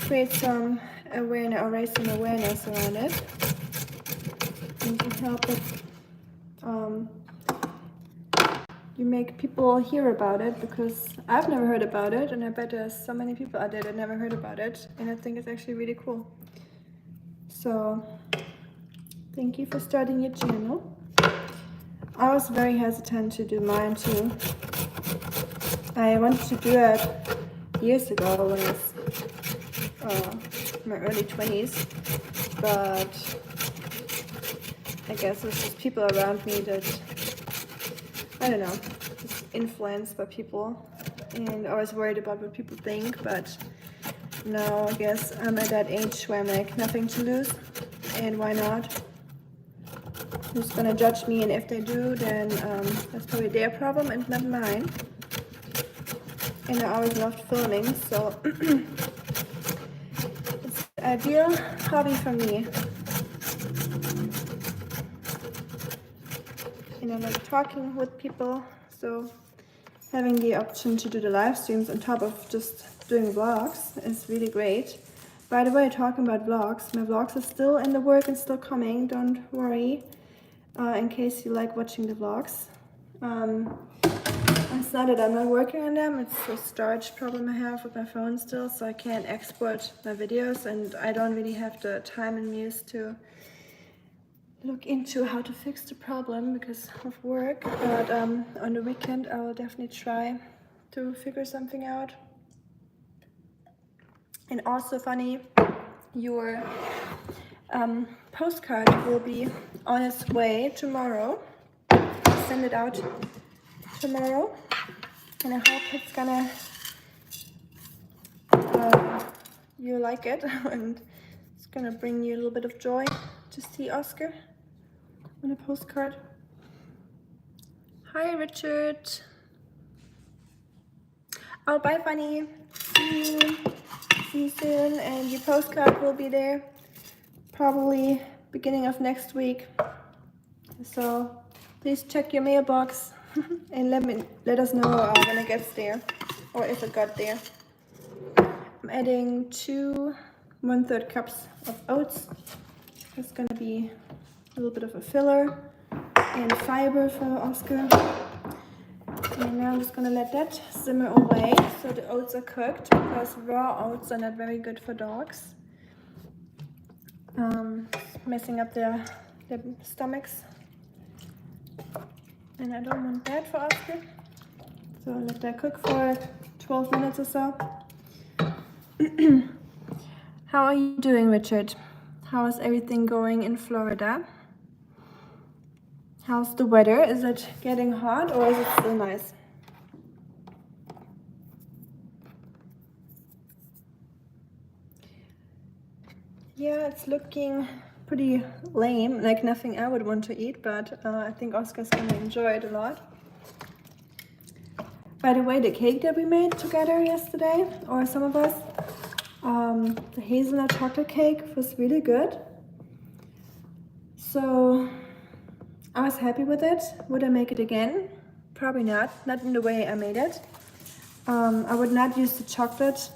create some awareness or raise some awareness around it, and you help it, you make people hear about it, because I've never heard about it, and I bet there's so many people out there that never heard about it, and I think it's actually really cool. So thank you for starting your channel. I was very hesitant to do mine too. I wanted to do it years ago when I was my early 20s, but I guess it's just people around me that, I don't know, just influenced by people, and I was worried about what people think. But now I guess I'm at that age where I'm like, nothing to lose, and why not? Who's gonna judge me? And if they do, then that's probably their problem and not mine. And I always loved filming, so it's the ideal hobby for me. And I like talking with people, so having the option to do the live streams on top of just doing vlogs is really great. By the way, talking about vlogs, my vlogs are still in the work and still coming, don't worry, in case you like watching the vlogs. It's not that I'm not working on them, it's a storage problem I have with my phone still, so I can't export my videos, and I don't really have the time and muse to look into how to fix the problem because of work. But on the weekend I will definitely try to figure something out. And also funny, your postcard will be on its way tomorrow. I'll send it out tomorrow, and I hope it's gonna you like it and it's gonna bring you a little bit of joy to see Oskar on a postcard. Hi Richard. Oh, bye Funny. See you soon, and your postcard will be there probably beginning of next week. So please check your mailbox and let us know when it gets there, or if it got there. I'm adding 2 1/3 cups of oats. It's gonna be a little bit of a filler and fiber for Oskar. And now I'm just gonna let that simmer away so the oats are cooked, because raw oats are not very good for dogs. Messing up their stomachs. And I don't want that for Oskar. So I'll let that cook for 12 minutes or so. How are you doing, Richard? How is everything going in Florida? How's the weather? Is it getting hot or is it still nice? Yeah, it's looking pretty lame, like nothing I would want to eat, but I think Oscar's gonna enjoy it a lot. By the way, the cake that we made together yesterday, or some of us, the hazelnut chocolate cake was really good. So I was happy with it. Would I make it again? Probably not in the way I made it. I would not use the chocolate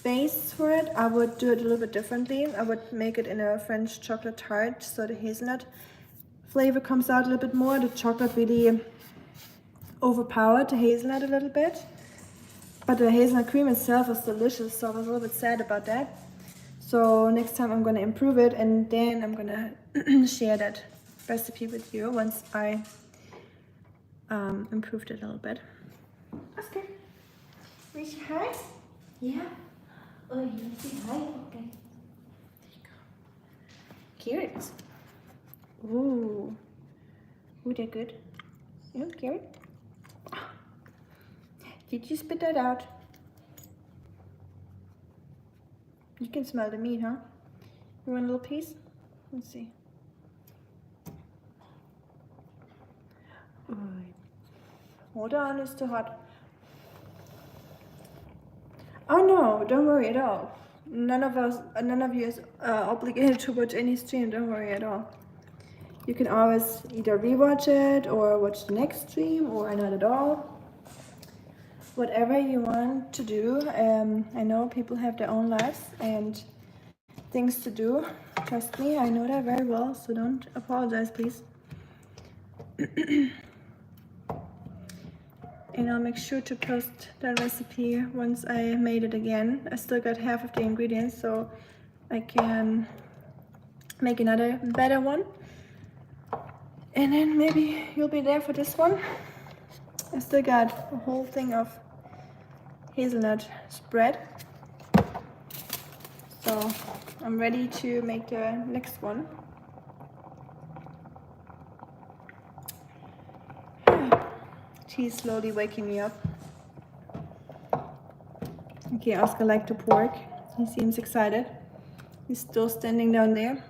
base for it. I would do it a little bit differently. I would make it in a French chocolate tart, so the hazelnut flavor comes out a little bit more. The chocolate really overpowered the hazelnut a little bit, but the hazelnut cream itself is delicious, so I was a little bit sad about that. So next time I'm gonna improve it, and then I'm gonna share that recipe with you once I improved it a little bit. Oscar, will you say hi? Yeah. Oh, you want to say hi? Okay. There you go. Carrots. Ooh. Ooh, they're good. Yeah, carrot. Did you spit that out? You can smell the meat, huh? You want a little piece? Let's see. Hold on, it's too hot. Oh no, don't worry at all. None of you is obligated to watch any stream. Don't worry at all. You can always either rewatch it or watch the next stream, or not at all. Whatever you want to do. I know people have their own lives and things to do. Trust me, I know that very well, so don't apologize, please. And I'll make sure to post that recipe once I made it again. I still got half of the ingredients, so I can make another better one. And then maybe you'll be there for this one. I still got a whole thing of hazelnut spread. So I'm ready to make the next one. She's slowly waking me up. Okay, Oskar liked the pork. He seems excited. He's still standing down there.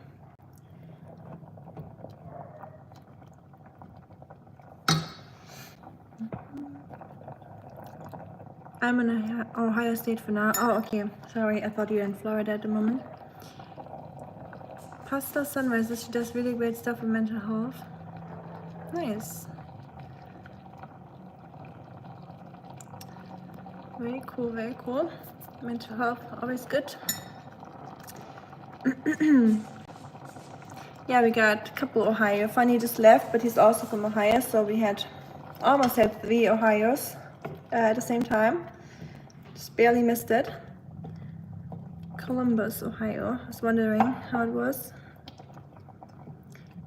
I'm in Ohio State for now. Oh, okay. Sorry, I thought you were in Florida at the moment. Pasta Sunrises. She does really great stuff for mental health. Nice. Very cool, very cool. Mental health, always good. Yeah, we got a couple Ohio. Funny just left, but he's also from Ohio, so we almost had 3 Ohios at the same time. Just barely missed it. Columbus, Ohio. I was wondering how it was.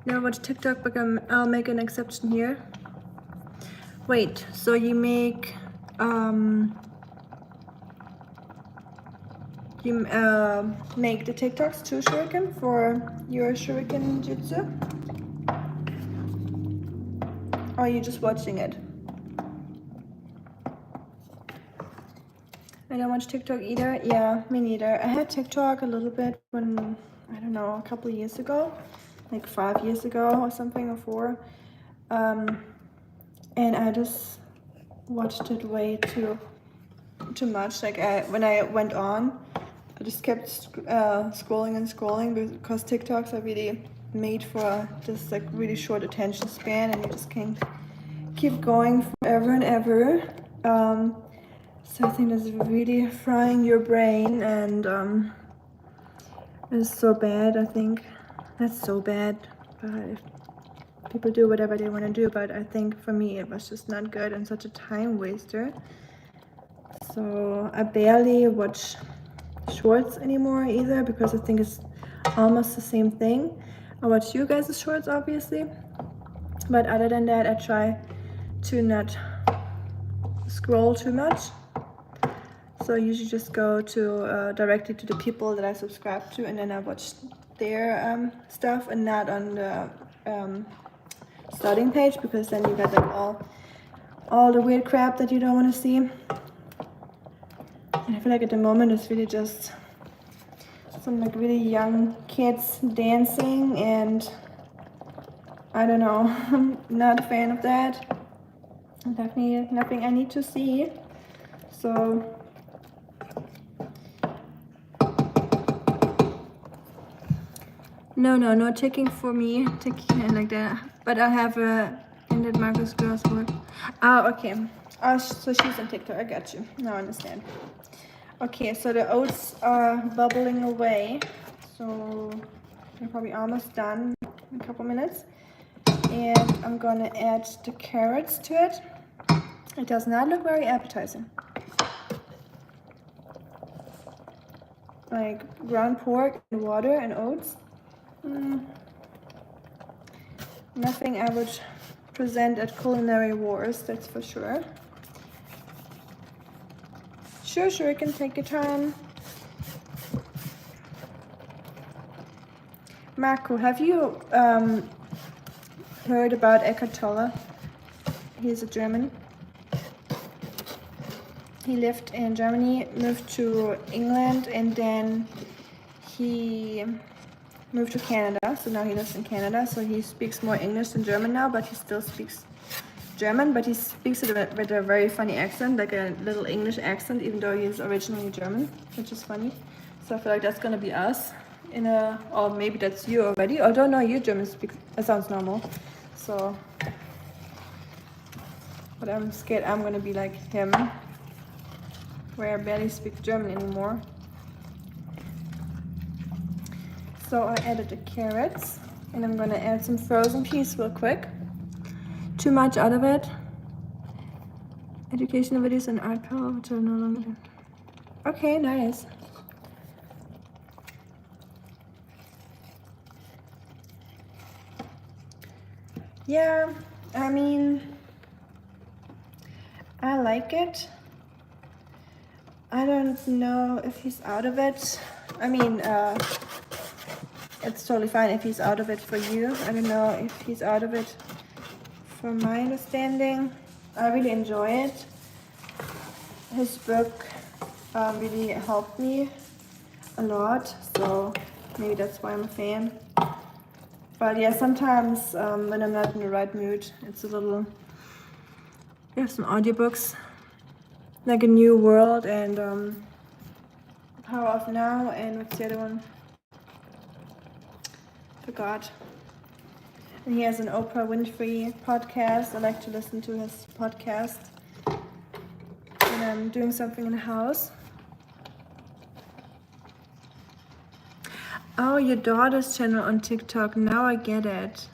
Never watched TikTok, but I'll make an exception here. Wait, so you make you make the TikToks to Shuriken for your Shuriken Jutsu? Or are you just watching it? I don't watch TikTok either. Yeah, me neither. I had TikTok a little bit when, I don't know, a couple of years ago. Like 5 years ago or something, or 4. And I just watched it way too much. Like when I went on, I just kept scrolling and scrolling because TikToks are really made for this like really short attention span, and you just can keep going forever and ever. So I think that's really frying your brain, and it's so bad. I think that's so bad. But people do whatever they want to do, but I think for me it was just not good and such a time waster. So I barely watch shorts anymore either, because I think it's almost the same thing. I watch you guys' shorts obviously, but other than that I try to not scroll too much. So I usually just go to directly to the people that I subscribe to, and then I watch their stuff, and not on the starting page, because then you get like all the weird crap that you don't want to see. And I feel like at the moment it's really just some like really young kids dancing, and I don't know, I'm not a fan of that. Definitely nothing I need to see. So no ticking for me, ticking like that. But I have ended Marcus girls work. Oh, okay. Oh, so she's on TikTok. I got you. Now I understand. Okay, so the oats are bubbling away. So they're probably almost done in a couple minutes. And I'm gonna add the carrots to it. It does not look very appetizing. Like ground pork and water and oats. Nothing I would present at Culinary Wars, that's for sure. Sure, you can take your time. Marco, have you heard about Eckhart Tolle? He's a German. He lived in Germany, moved to England, and then he moved to Canada. So now he lives in Canada. So he speaks more English than German now, but he still speaks German. But he speaks it with a very funny accent, like a little English accent, even though he's originally German, which is funny. So I feel like that's gonna be us or maybe that's you already. Although no, you German speaks. It sounds normal. So, but I'm scared I'm gonna be like him, where I barely speak German anymore. So I added the carrots, and I'm gonna add some frozen peas real quick. Too much out of it. Educational videos and art power, which are no longer. Okay, nice. Yeah, I mean, I like it. I don't know if he's out of it. I mean, it's totally fine if he's out of it for you. I don't know if he's out of it from my understanding. I really enjoy it. His book really helped me a lot, so maybe that's why I'm a fan. But yeah, sometimes when I'm not in the right mood, it's a little... We have some audiobooks, like A New World and Power of Now, and what's the other one? Forgot. And he has an Oprah Winfrey podcast. I like to listen to his podcast when I'm doing something in the house. Oh, your daughter's channel on TikTok. Now I get it.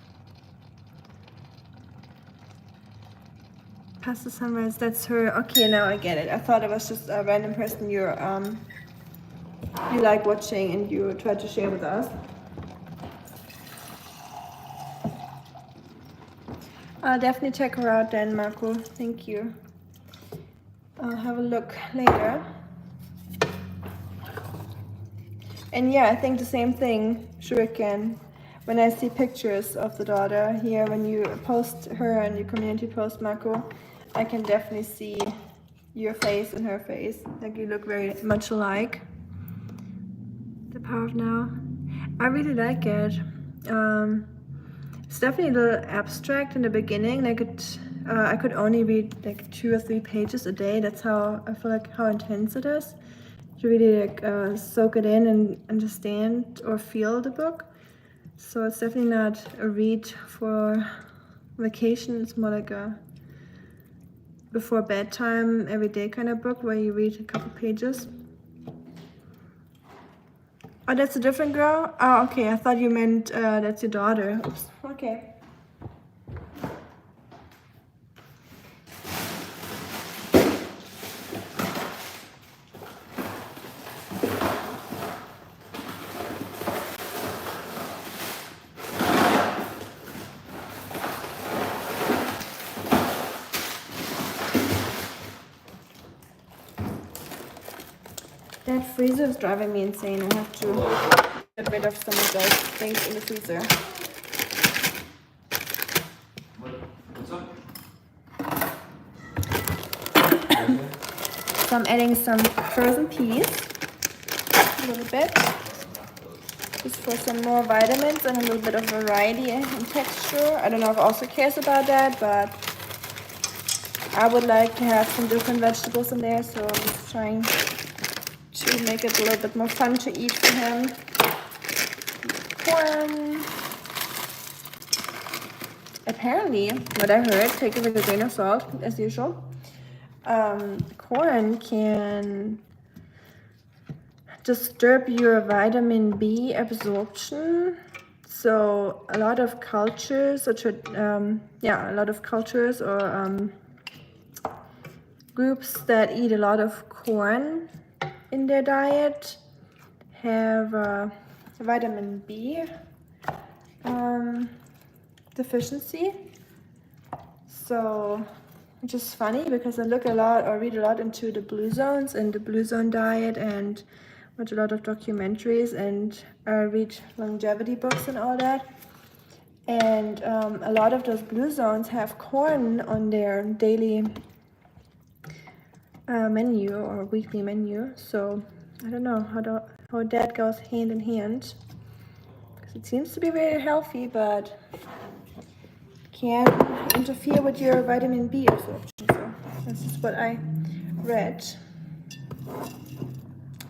Past the Sunrise, that's her. Okay, now I get it. I thought it was just a random person you like watching and you tried to share with us. I'll definitely check her out then, Marco. Thank you. I'll have a look later. And yeah, I think the same thing, Shuriken. When I see pictures of the daughter here, when you post her and your community post, Mako, I can definitely see your face and her face. Like you look very much alike. The Power of Now. I really like it. It's definitely a little abstract in the beginning. I could only read like 2 or 3 pages a day. That's how I feel like how intense it is. To really like soak it in and understand or feel the book. So it's definitely not a read for vacation. It's more like a before bedtime, everyday kind of book where you read a couple pages. Oh, that's a different girl? Oh, okay. I thought you meant that's your daughter. Oops. Okay. That freezer is driving me insane. I have to get rid of some of those things in the freezer. What's up? So I'm adding some frozen peas, a little bit, just for some more vitamins and a little bit of variety and texture. I don't know if Oskar cares about that, but I would like to have some different vegetables in there, so I'm just trying to make it a little bit more fun to eat for him. Corn. Apparently, what I heard, take it with a grain of salt, as usual. Corn can disturb your vitamin B absorption. So a lot of cultures, or groups that eat a lot of corn in their diet have vitamin B deficiency. So, which is funny because I look a lot or read a lot into the blue zones and the blue zone diet and watch a lot of documentaries and read longevity books and all that. And a lot of those blue zones have corn on their daily menu or weekly menu. So I don't know how that goes hand in hand. Because it seems to be very healthy, but can interfere with your vitamin B absorption. So this is what I read.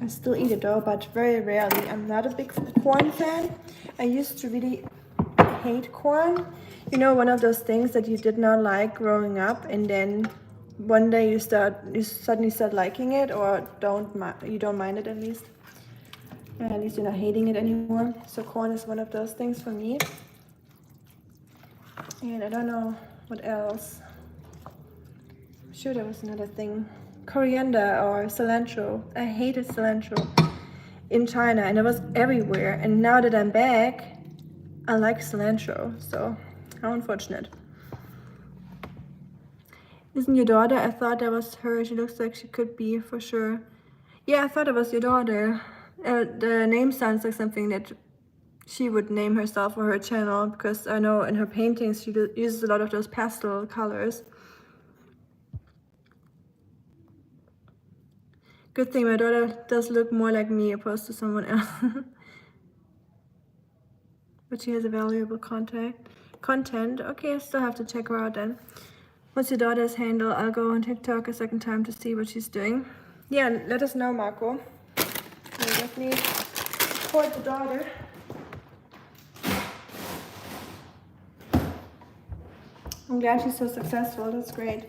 I still eat it though, but very rarely. I'm not a big corn fan. I used to really hate corn. You know, one of those things that you did not like growing up, and then one day you suddenly start liking it, or you don't mind it at least. At least you're not hating it anymore. So corn is one of those things for me. And I don't know what else. I'm sure there was another thing. Coriander or cilantro. I hated cilantro in China and it was everywhere. And now that I'm back, I like cilantro. So how unfortunate. Isn't your daughter? I thought that was her. She looks like she could be for sure. Yeah, I thought it was your daughter. The name sounds like something that she would name herself or her channel, because I know in her paintings she uses a lot of those pastel colors. Good thing my daughter does look more like me opposed to someone else. But she has a valuable content. Okay, I still have to check her out then. What's your daughter's handle? I'll go on TikTok a second time to see what she's doing. Yeah, let us know, Marco. We'll definitely support the daughter. I'm glad she's so successful. That's great.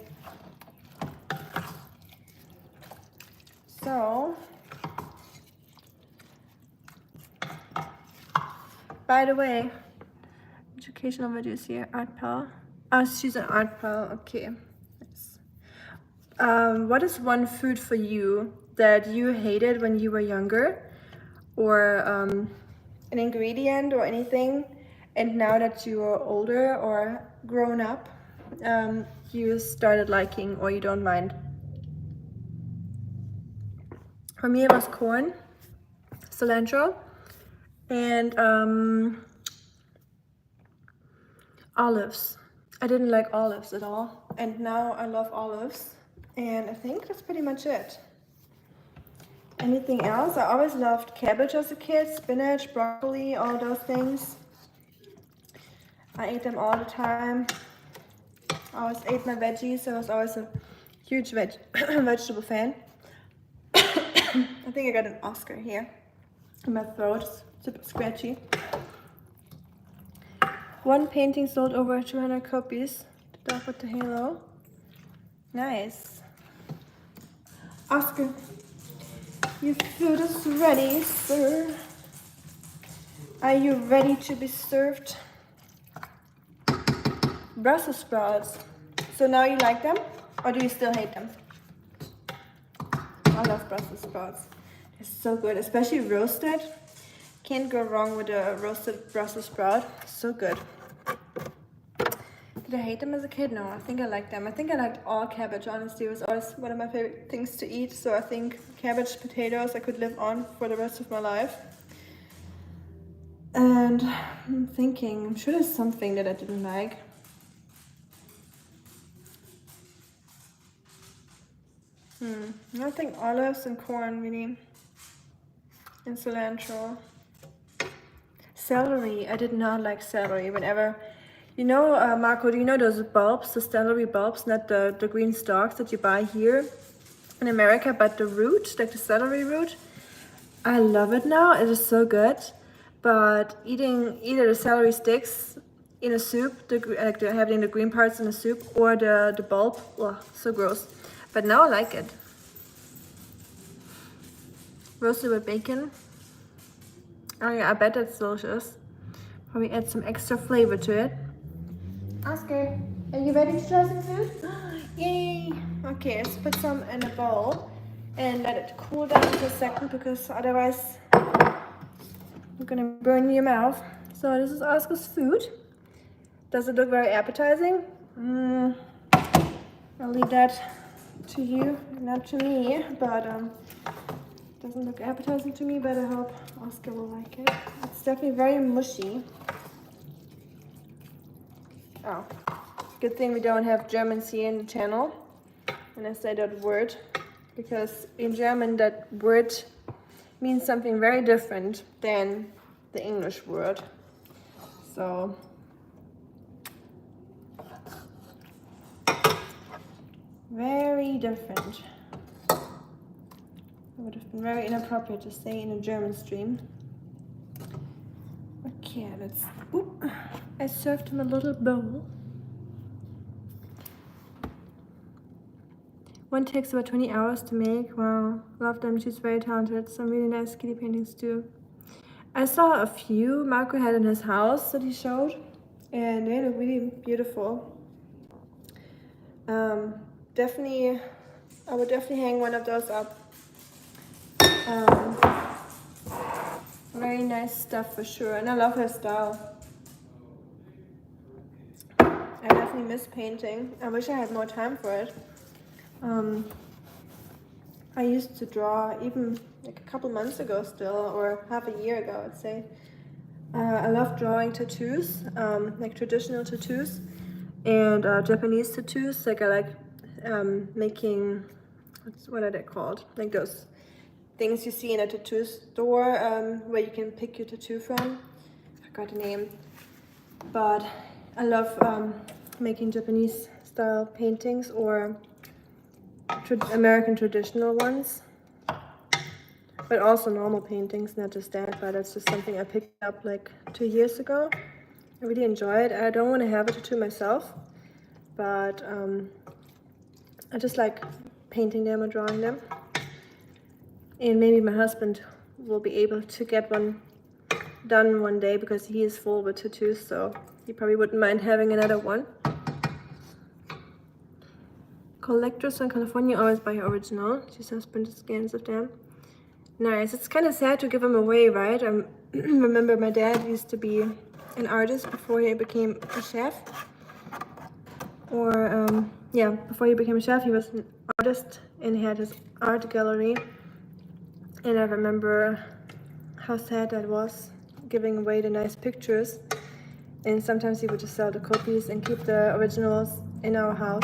So, by the way, educational videos here, Art Pal. Oh, she's an Art Pal. Okay. Nice. What is one food for you that you hated when you were younger, or an ingredient or anything, and now that you are older or grown up, you started liking or you don't mind? For me, it was corn. So cilantro, and olives. I didn't like olives at all, and now I love olives, and I think that's pretty much it. Anything else? I always loved cabbage as a kid, spinach, broccoli, all those things. I ate them all the time. I always ate my veggies. I was always a huge vegetable fan. I think I got an Oskar here in my throat. It's super scratchy. One painting sold over 200 copies. The dog with the halo. Nice. Oskar, your food is ready, sir. Are you ready to be served? Brussels sprouts. So now you like them, or do you still hate them? I love Brussels sprouts. They're so good, especially roasted. Can't go wrong with a roasted Brussels sprout. So good. Did I hate them as a kid? No, I think I liked them. I think I liked all cabbage, honestly. It was always one of my favorite things to eat. So I think cabbage, potatoes, I could live on for the rest of my life. And I'm thinking, I'm sure there's something that I didn't like. I think olives and corn, really. And cilantro. Celery. I did not like celery. Whenever, you know, Marco, do you know those bulbs, the celery bulbs, not the green stalks that you buy here in America, but the root, like the celery root? I love it now. It is so good. But eating either the celery sticks in a soup, like having the green parts in a soup, or the bulb, oh, so gross. But now I like it. Roasted with bacon. Oh yeah, I bet that's delicious. Probably add some extra flavor to it. Oskar, are you ready to try some food? Yay! Okay, let's put some in a bowl and let it cool down for a second, because otherwise you're gonna burn your mouth. So this is Oskar's food. Does it look very appetizing? I'll leave that to you, not to me, but doesn't look appetizing to me, but I hope Oskar will like it. It's definitely very mushy. Oh, good thing we don't have Germans here in the channel when I say that word, because in German that word means something very different than the English word. So very different. It would have been very inappropriate to say in a German stream. Okay, let's. Oop. I served him a little bowl. One takes about 20 hours to make. Wow, love them. She's very talented. Some really nice kitty paintings too. I saw a few Marco had in his house that he showed, and they look really beautiful. Definitely, I would definitely hang one of those up. Very nice stuff for sure, and I love her style. I definitely miss painting. I wish I had more time for it. I used to draw even like a couple months ago still, or half a year ago, I'd say. I love drawing tattoos, like traditional tattoos, and Japanese tattoos. Like I like making, what are they called? Like those things you see in a tattoo store, where you can pick your tattoo from. I forgot the name. But I love making Japanese style paintings, or American traditional ones. But also normal paintings, not just that, but that's just something I picked up like 2 years ago. I really enjoy it. I don't want to have a tattoo myself, but I just like painting them or drawing them. And maybe my husband will be able to get one done one day, because he is full with tattoos, so he probably wouldn't mind having another one. Collectors in California always buy original. She says printed scans of them. Nice. It's kind of sad to give them away, right? I remember my dad used to be an artist before he became a chef. Or, yeah, before he became a chef, he was an artist and he had his art gallery. And I remember how sad that was, giving away the nice pictures. And sometimes he would just sell the copies and keep the originals in our house.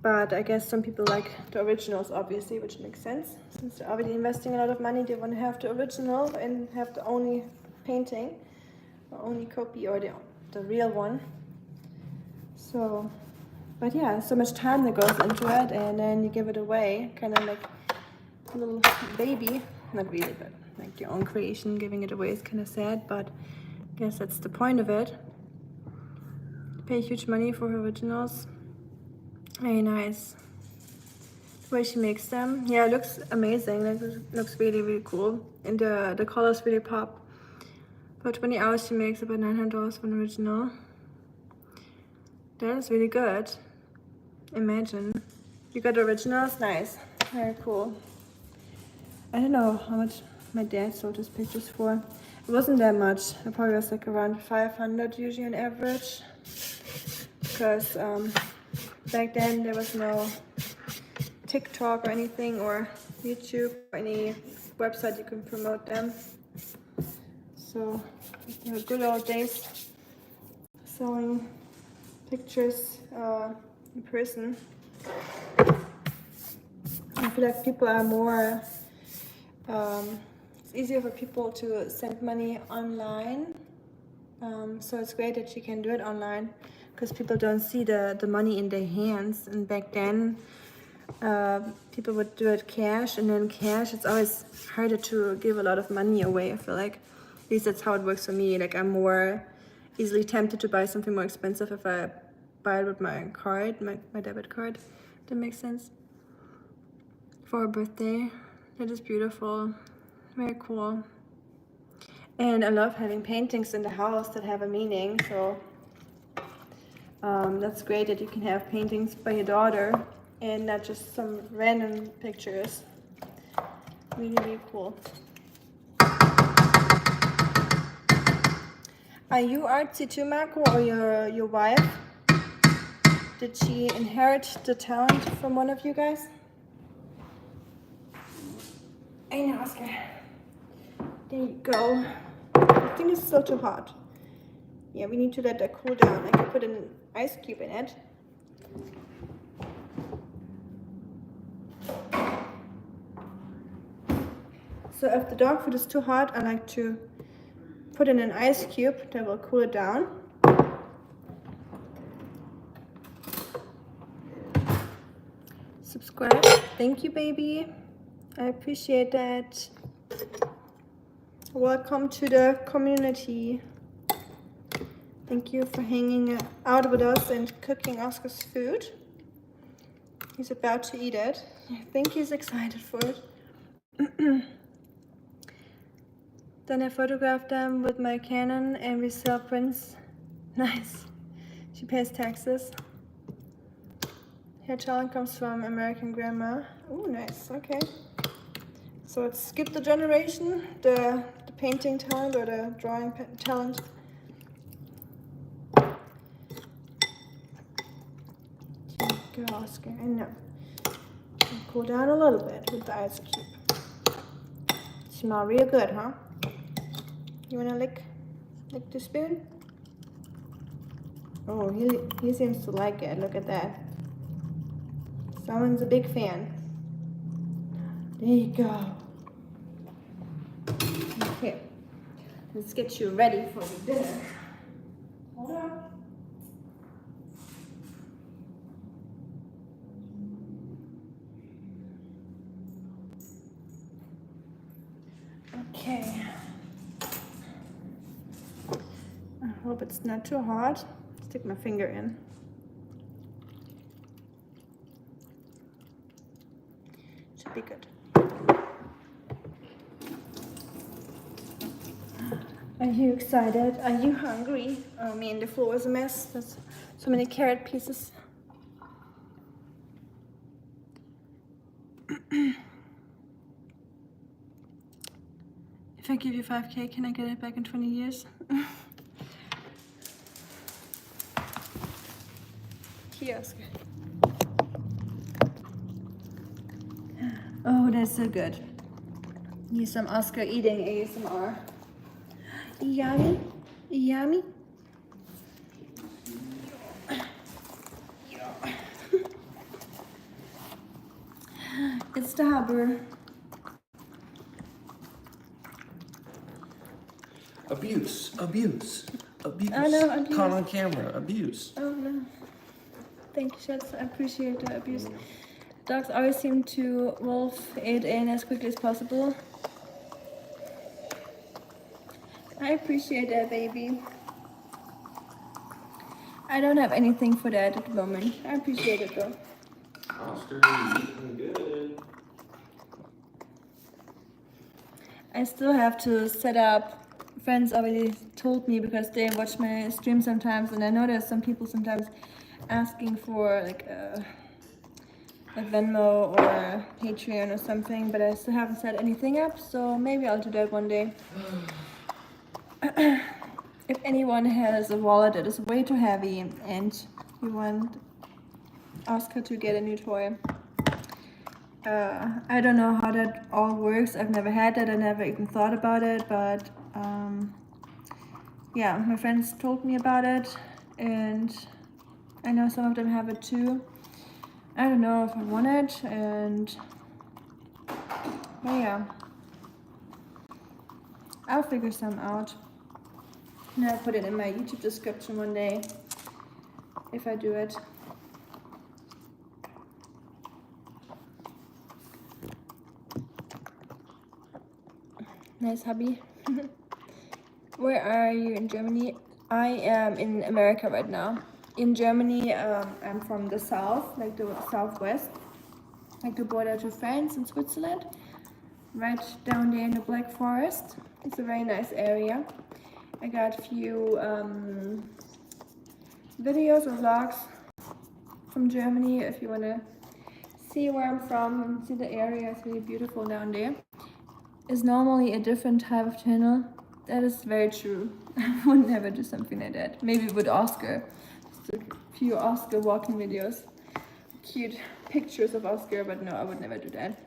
But I guess some people like the originals, obviously, which makes sense. Since they're already investing a lot of money, they want to have the original and have the only painting, or only copy, or the real one. So, but yeah, so much time that goes into it, and then you give it away, kind of like a little baby. Not really, but like your own creation, giving it away is kind of sad, but I guess that's the point of it. Pay huge money for her originals. Very nice. The way she makes them. Yeah, it looks amazing. It looks really, really cool. And the colors really pop. For 20 hours she makes about $900 for an original. That is really good. Imagine. You got the originals? Nice. Very cool. I don't know how much my dad sold his pictures for. It wasn't that much. It probably was like around 500 usually on average. Because back then there was no TikTok or anything, or YouTube, or any website you can promote them. So they were good old days selling pictures in person. I feel like people are more, it's easier for people to send money online. So it's great that you can do it online, because people don't see the money in their hands. And back then, people would do it cash, and then cash, it's always harder to give a lot of money away. I feel like, at least that's how it works for me. Like, I'm more easily tempted to buy something more expensive if I buy it with my card, my debit card. That makes sense. For a birthday. That is beautiful. Very cool. And I love having paintings in the house that have a meaning. So that's great that you can have paintings by your daughter and not just some random pictures. Really, really cool. Are you artsy too, Marco, or your wife? Did she inherit the talent from one of you guys? I know, Oskar. There you go. I think it's still too hot. Yeah, we need to let that cool down. I can put an ice cube in it. So if the dog food is too hot, I like to put in an ice cube that will cool it down. Subscribe. Thank you, baby. I appreciate that. Welcome to the community. Thank you for hanging out with us and cooking Oscar's food. He's about to eat it. I think he's excited for it. Then I photographed them with my Canon and we sell prints. Nice. She pays taxes. Her talent comes from American grandma. Oh, nice. Okay. So it's skip the generation, the painting talent or the drawing talent. Good, Oscar. I know. Cool down a little bit with the ice cube. Smell real good, huh? You wanna lick the spoon? Oh, he seems to like it. Look at that. Someone's a big fan. There you go. Okay, let's get you ready for the dinner. Hold on. Okay. I hope it's not too hot. Stick my finger in. Should be good. Are you excited? Are you hungry? Oh man, the floor is a mess. There's so many carrot pieces. If I give you 5K, can I get it back in 20 years? Here, Oskar. Oh, that's so good. Here's some Oskar eating ASMR. Yummy, yummy. It's the harbor. Abuse, abuse, abuse. Oh no, abuse. Caught on camera, abuse. Oh no. Thank you, Schatz. I appreciate the abuse. Dogs always seem to wolf it in as quickly as possible. I appreciate that, baby. I don't have anything for that at the moment. I appreciate it though. Oscar, you're eating good. I still have to set up. Friends already told me because they watch my stream sometimes, and I know there's some people sometimes asking for like a Venmo or a Patreon or something, but I still haven't set anything up, so maybe I'll do that one day. If anyone has a wallet that is way too heavy and you want Oskar to get a new toy, I don't know how that all works. I've never had that. I never even thought about it, but yeah, my friends told me about it, and I know some of them have it too. I don't know if I want it, but yeah, I'll figure some out. And I'll put it in my YouTube description one day if I do it. Nice hubby. Where are you in Germany? I am in America right now. In Germany, I'm from the south, like the southwest, like the border to France and Switzerland, right down there in the Black Forest. It's a very nice area. I got a few videos or vlogs from Germany if you want to see where I'm from and see the area. It's really beautiful down there. It's normally a different type of channel. That is very true. I would never do something like that. Maybe with Oskar. Just a few Oskar walking videos. Cute pictures of Oskar, but no, I would never do that.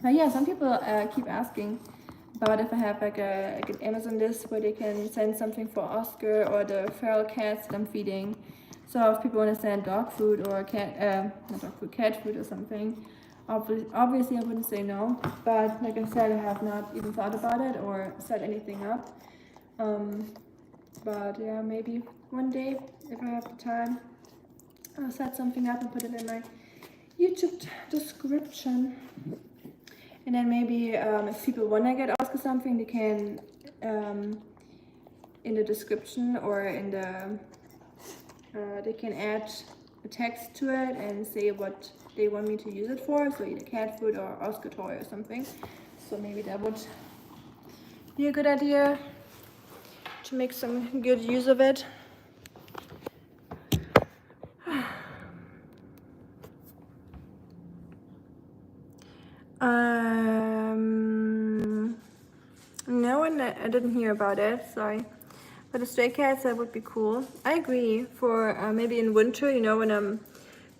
But yeah, some people keep asking about if I have like an Amazon list where they can send something for Oskar or the feral cats that I'm feeding. So if people want to send dog food or not dog food, cat food or something, obviously I wouldn't say no. But like I said, I have not even thought about it or set anything up. But yeah, maybe one day if I have the time, I'll set something up and put it in my YouTube description. And then maybe if people want to get Oskar something, they can in the description or in the they can add a text to it and say what they want me to use it for, so either cat food or Oskar toy or something. So maybe that would be a good idea to make some good use of it. No, I didn't hear about it, sorry. But the stray cats, that would be cool. I agree, for maybe in winter, you know, when I'm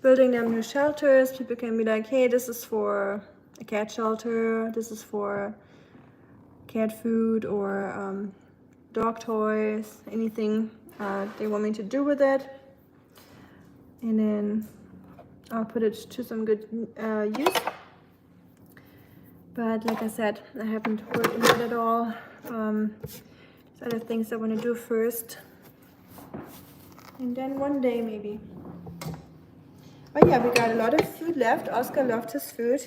building them new shelters, people can be like, hey, this is for a cat shelter, this is for cat food or dog toys, anything they want me to do with it. And then I'll put it to some good use. But like I said, I haven't worked into it at all. There's other things I want to do first. And then one day maybe. But yeah, we got a lot of food left. Oskar loved his food.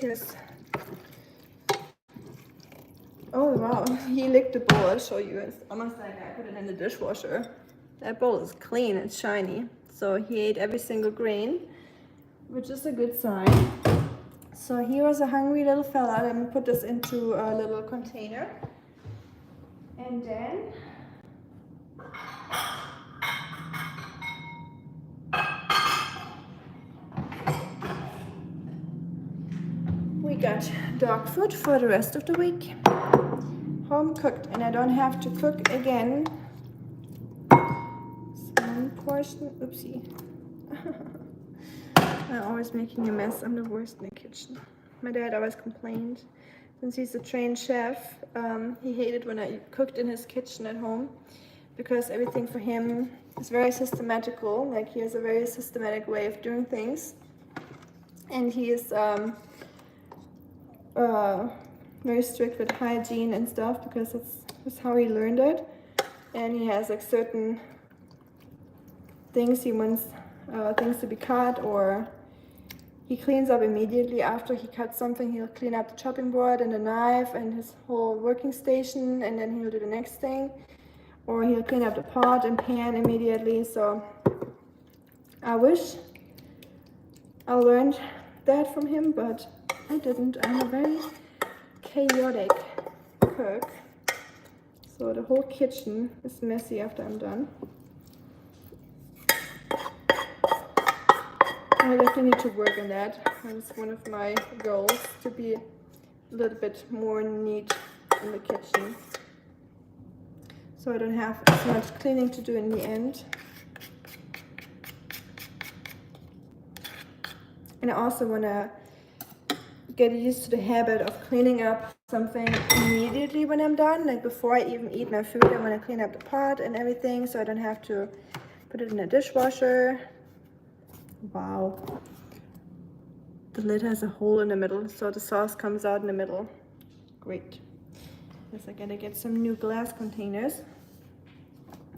Oh wow, he licked the bowl. I'll show you. It's almost like I put it in the dishwasher. That bowl is clean and shiny. So he ate every single grain, which is a good sign. So he was a hungry little fella. Let me put this into a little container. And then we got dog food for the rest of the week. Home cooked, and I don't have to cook again. One portion, oopsie. I'm always making a mess. I'm the worst in the kitchen. My dad always complained, since he's a trained chef, he hated when I cooked in his kitchen at home, because everything for him is very systematical. Like, he has a very systematic way of doing things, and he is very strict with hygiene and stuff, because that's how he learned it. And he has like certain things he wants things to be cut, or he cleans up immediately after he cuts something. He'll clean up the chopping board and the knife and his whole working station, and then he'll do the next thing. Or he'll clean up the pot and pan immediately. So I wish I learned that from him, but I didn't. I'm a very chaotic cook. So the whole kitchen is messy after I'm done. I definitely need to work on that. That's one of my goals, to be a little bit more neat in the kitchen, so I don't have as much cleaning to do in the end. And I also want to get used to the habit of cleaning up something immediately when I'm done. Like, before I even eat my food, I want to clean up the pot and everything, so I don't have to put it in a dishwasher. Wow. The lid has a hole in the middle, so the sauce comes out in the middle. Great. Guess I gotta get some new glass containers.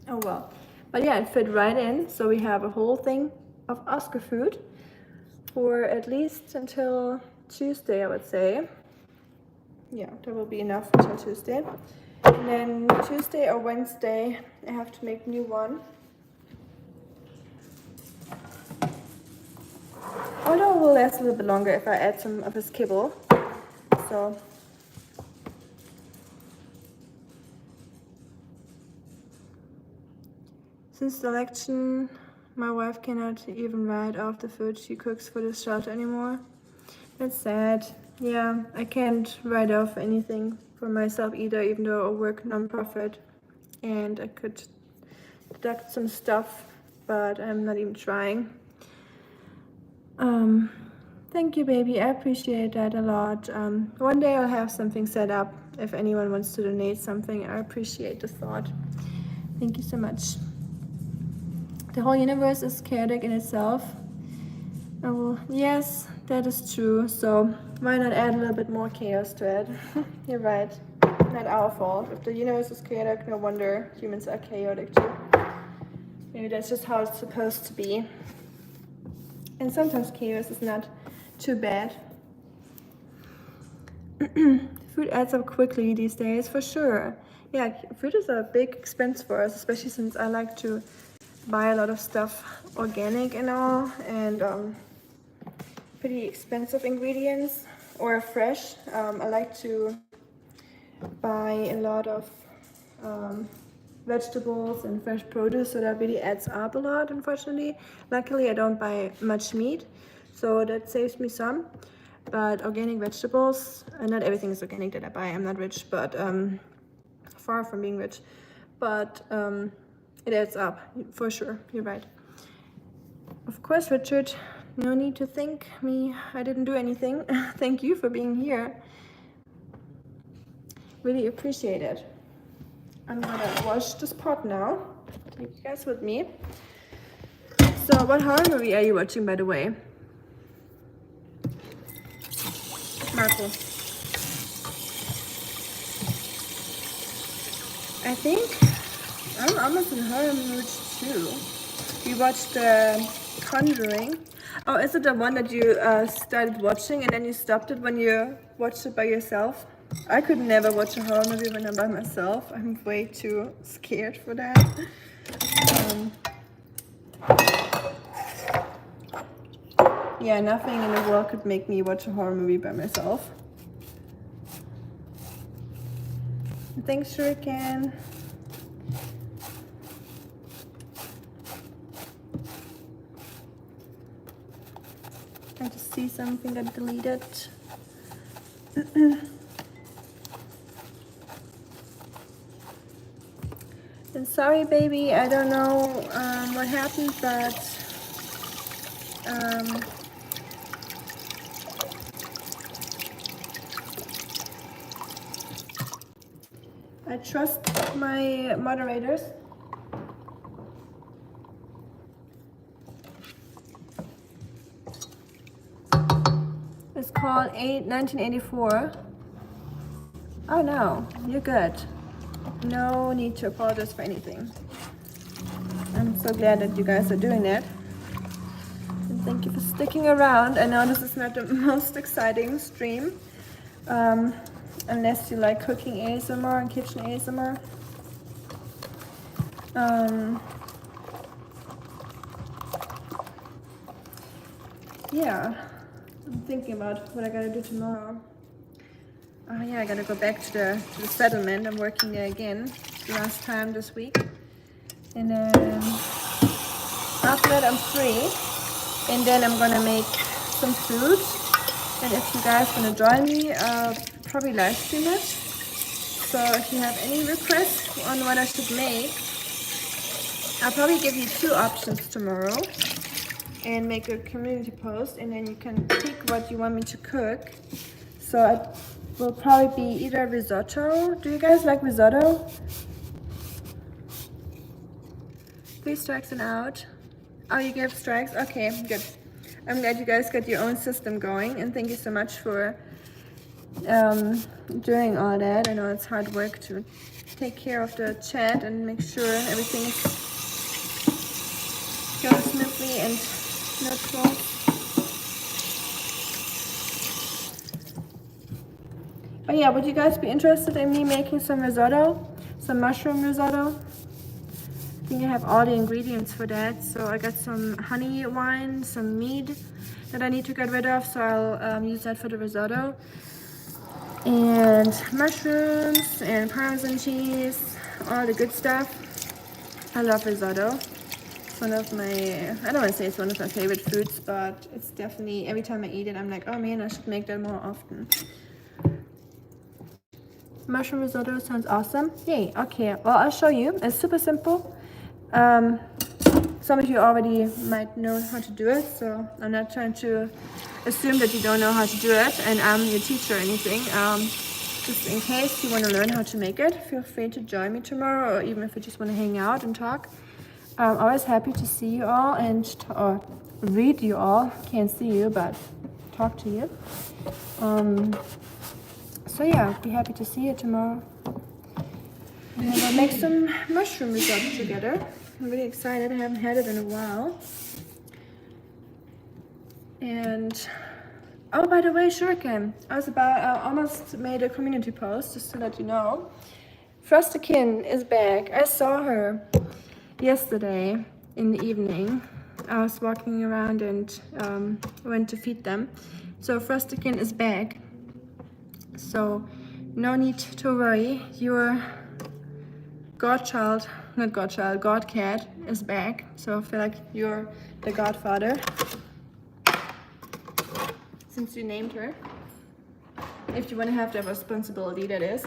Oh well. But yeah, it fit right in, so we have a whole thing of Oskar food for at least until Tuesday, I would say. Yeah, that will be enough until Tuesday. And then Tuesday or Wednesday, I have to make new one. Although it will last a little bit longer if I add some of his kibble. So since the election, my wife cannot even write off the food she cooks for the shelter anymore. That's sad. Yeah, I can't write off anything for myself either, even though I work non-profit, and I could deduct some stuff, but I'm not even trying. Thank you, baby. I appreciate that a lot. One day I'll have something set up if anyone wants to donate something. I appreciate the thought. Thank you so much. The whole universe is chaotic in itself. Oh, yes, that is true. So why not add a little bit more chaos to it? You're right. Not our fault. If the universe is chaotic, no wonder humans are chaotic too. Maybe that's just how it's supposed to be. And sometimes chaos is not too bad. Food adds up quickly these days, for sure. Yeah, food is a big expense for us, especially since I like to buy a lot of stuff organic and all, and pretty expensive ingredients, or fresh. I like to buy a lot of vegetables and fresh produce, so that really adds up a lot, unfortunately. Luckily, I don't buy much meat, so that saves me some. But organic vegetables, not everything is organic that I buy. I'm not rich, but far from being rich. But it adds up, for sure. You're right. Of course, Richard, no need to thank me. I didn't do anything. Thank you for being here. Really appreciate it. I'm gonna wash this pot now. Take you guys with me. So, what horror movie are you watching, by the way? Marco. I think I'm almost in horror mood too. We watched Conjuring. Oh, is it the one that you started watching and then you stopped it when you watched it by yourself? I could never watch a horror movie when I'm by myself. I'm way too scared for that. Yeah, nothing in the world could make me watch a horror movie by myself. Thanks, Shuriken. I just see something got deleted. And sorry, baby, I don't know what happened, but I trust my moderators. It's called 1984. Oh no, you're good. No need to apologize for anything. I'm so glad that you guys are doing that. And thank you for sticking around. I know this is not the most exciting stream. Unless you like cooking ASMR and kitchen ASMR. Yeah, I'm thinking about what I gotta do tomorrow. Oh yeah, I gotta go back to the settlement. I'm working there again, the last time this week. And then after that I'm free. And then I'm gonna make some food. And if you guys wanna join me, I'll probably live stream it. So if you have any requests on what I should make, I'll probably give you 2 options tomorrow and make a community post, and then you can pick what you want me to cook. So it will probably be either risotto. Do you guys like risotto? 3 strikes and out. Oh, you gave strikes? Okay, good. I'm glad you guys got your own system going, and thank you so much for doing all that. I know it's hard work to take care of the chat and make sure everything is going smoothly and natural. Oh yeah, would you guys be interested in me making some risotto? Some mushroom risotto? I think I have all the ingredients for that. So I got some honey wine, some meat that I need to get rid of, so I'll use that for the risotto. And mushrooms and Parmesan cheese, all the good stuff. I love risotto. It's one of my, I don't want to say it's one of my favorite foods, but it's definitely, every time I eat it, I'm like, oh man, I should make that more often. Mushroom risotto sounds awesome. Yay, okay, well I'll show you. It's super simple. Some of you already might know how to do it, so I'm not trying to assume that you don't know how to do it and I'm your teacher or anything. Just in case you want to learn how to make it, feel free to join me tomorrow, or even if you just want to hang out and talk. I'm always happy to see you all and or read you all. Can't see you, but talk to you. So yeah, be happy to see you tomorrow. And we'll make some mushroom risotto together. I'm really excited. I haven't had it in a while. And oh, by the way, Shuriken, I almost made a community post just to let you know. Frostikin is back. I saw her yesterday in the evening. I was walking around and went to feed them. So Frostikin is back. So no need to worry. Your godchild, not godchild, godcat is back. So I feel like you're the godfather since you named her. If you want to have that responsibility, that is.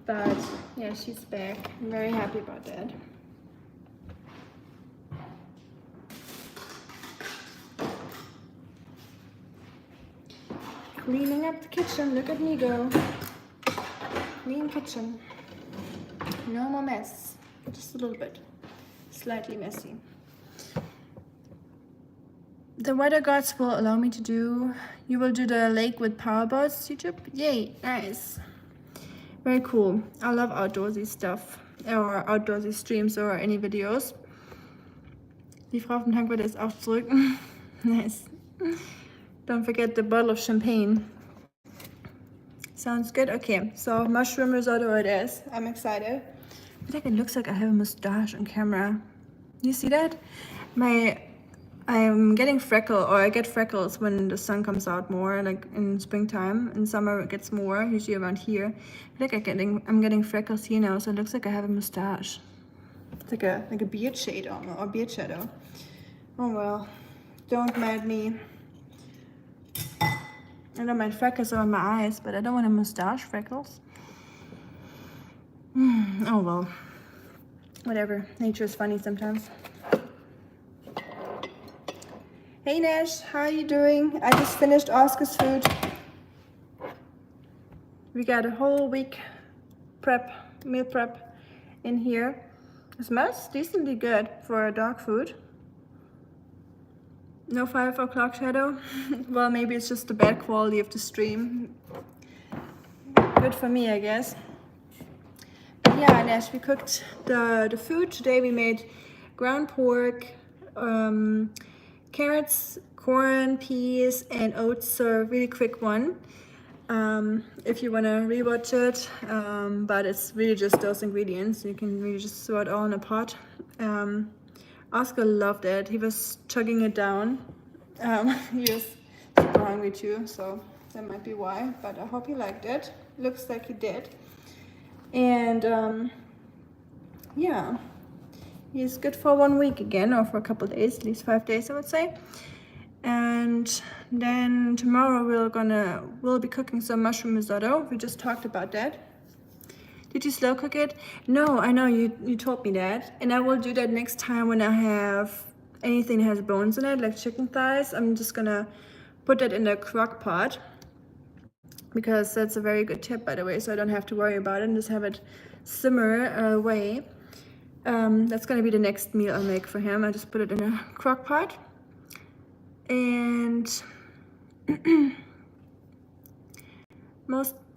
But yeah, she's back. I'm very happy about that. Cleaning up the kitchen. Look at me go. Clean kitchen. No more mess. Just a little bit. Slightly messy. The weather gods will allow me to do. You will do the lake with powerboats, YouTube? Yay, nice. Very cool. I love outdoorsy stuff. Or outdoorsy streams or any videos. Die Frau vom Tankwart ist auch zurück. Nice. Don't forget the bottle of champagne. Sounds good. Okay, so mushroom risotto it is. I'm excited. I feel like it looks like I have a mustache on camera. You see that? I'm getting I get freckles when the sun comes out more, like in springtime. In summer it gets more, usually around here. I feel like I'm getting freckles here now, so it looks like I have a mustache. It's like a beard shade almost, or beard shadow. Oh well, don't mind me. I don't mind freckles on my eyes, but I don't want a mustache freckles. Oh well. Whatever. Nature is funny sometimes. Hey Nash, how are you doing? I just finished Oscar's food. we got a whole week meal prep in here. It smells decently good for dog food. No 5 o'clock shadow. Well, maybe it's just the bad quality of the stream. Good for me, I guess. But yeah, and as we cooked the food today, we made ground pork, carrots, corn, peas, and oats. So a really quick one. If you want to rewatch it, but it's really just those ingredients. You can really just throw it all in a pot. Oskar loved it. He was chugging it down. He was super hungry too, so that might be why, but I hope he liked it. Looks like he did. And yeah, he's good for 1 week again, or for a couple days, at least 5 days I would say. And then tomorrow we'll be cooking some mushroom risotto. We just talked about that. Did you slow cook it? No, I know you told me that. And I will do that next time when I have anything that has bones in it, like chicken thighs. I'm just gonna put that in the crock pot, because that's a very good tip, by the way, so I don't have to worry about it and just have it simmer away. That's gonna be the next meal I'll make for him. I just put it in a crock pot. And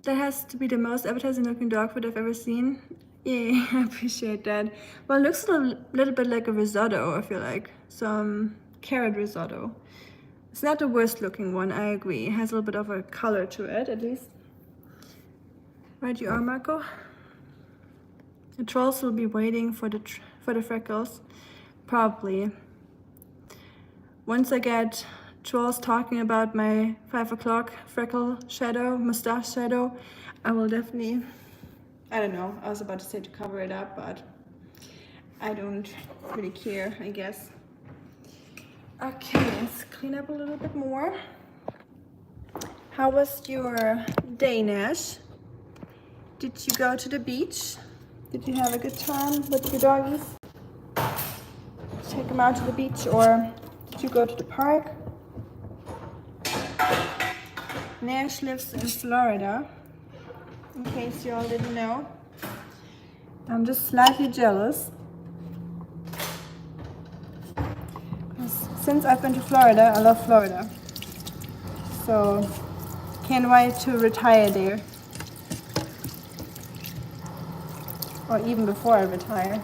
that has to be the most appetizing looking dog food I've ever seen. Yeah, I appreciate that. Well, it looks a little bit like a risotto, I feel like. Some carrot risotto. It's not the worst looking one, I agree. It has a little bit of a color to it, at least. Right you are, Marco. The trolls will be waiting for the freckles. Probably. Once I get trolls talking about my 5 o'clock freckle shadow, mustache shadow, I will definitely, I don't know, I was about to say to cover it up, but I don't really care, I guess. Okay, let's clean up a little bit more. How was your day, Nash? Did you go to the beach? Did you have a good time with your doggies? Take them out to the beach, or did you go to the park? Nash lives in Florida, in case you all didn't know. I'm just slightly jealous. Since I've been to Florida, I love Florida. So, can't wait to retire there. Or even before I retire.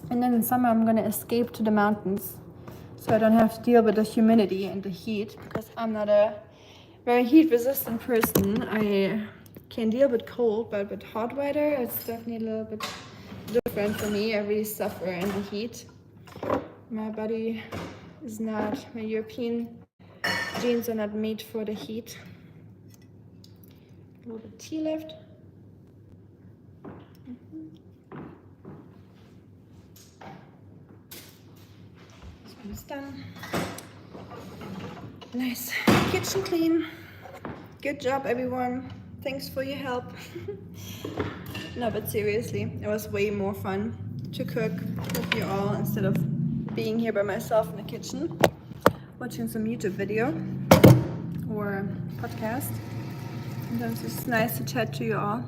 And then in summer I'm gonna escape to the mountains, so I don't have to deal with the humidity and the heat, because I'm not a very heat resistant person. I can deal with cold, but with hot weather it's definitely a little bit different for me. I really suffer in the heat. My body is not, my European genes are not made for the heat. A little bit of tea left. It's done. Nice kitchen clean. Good job, everyone. Thanks for your help. No, but seriously, it was way more fun to cook with you all instead of being here by myself in the kitchen, watching some YouTube video or podcast. Sometimes it's nice to chat to you all.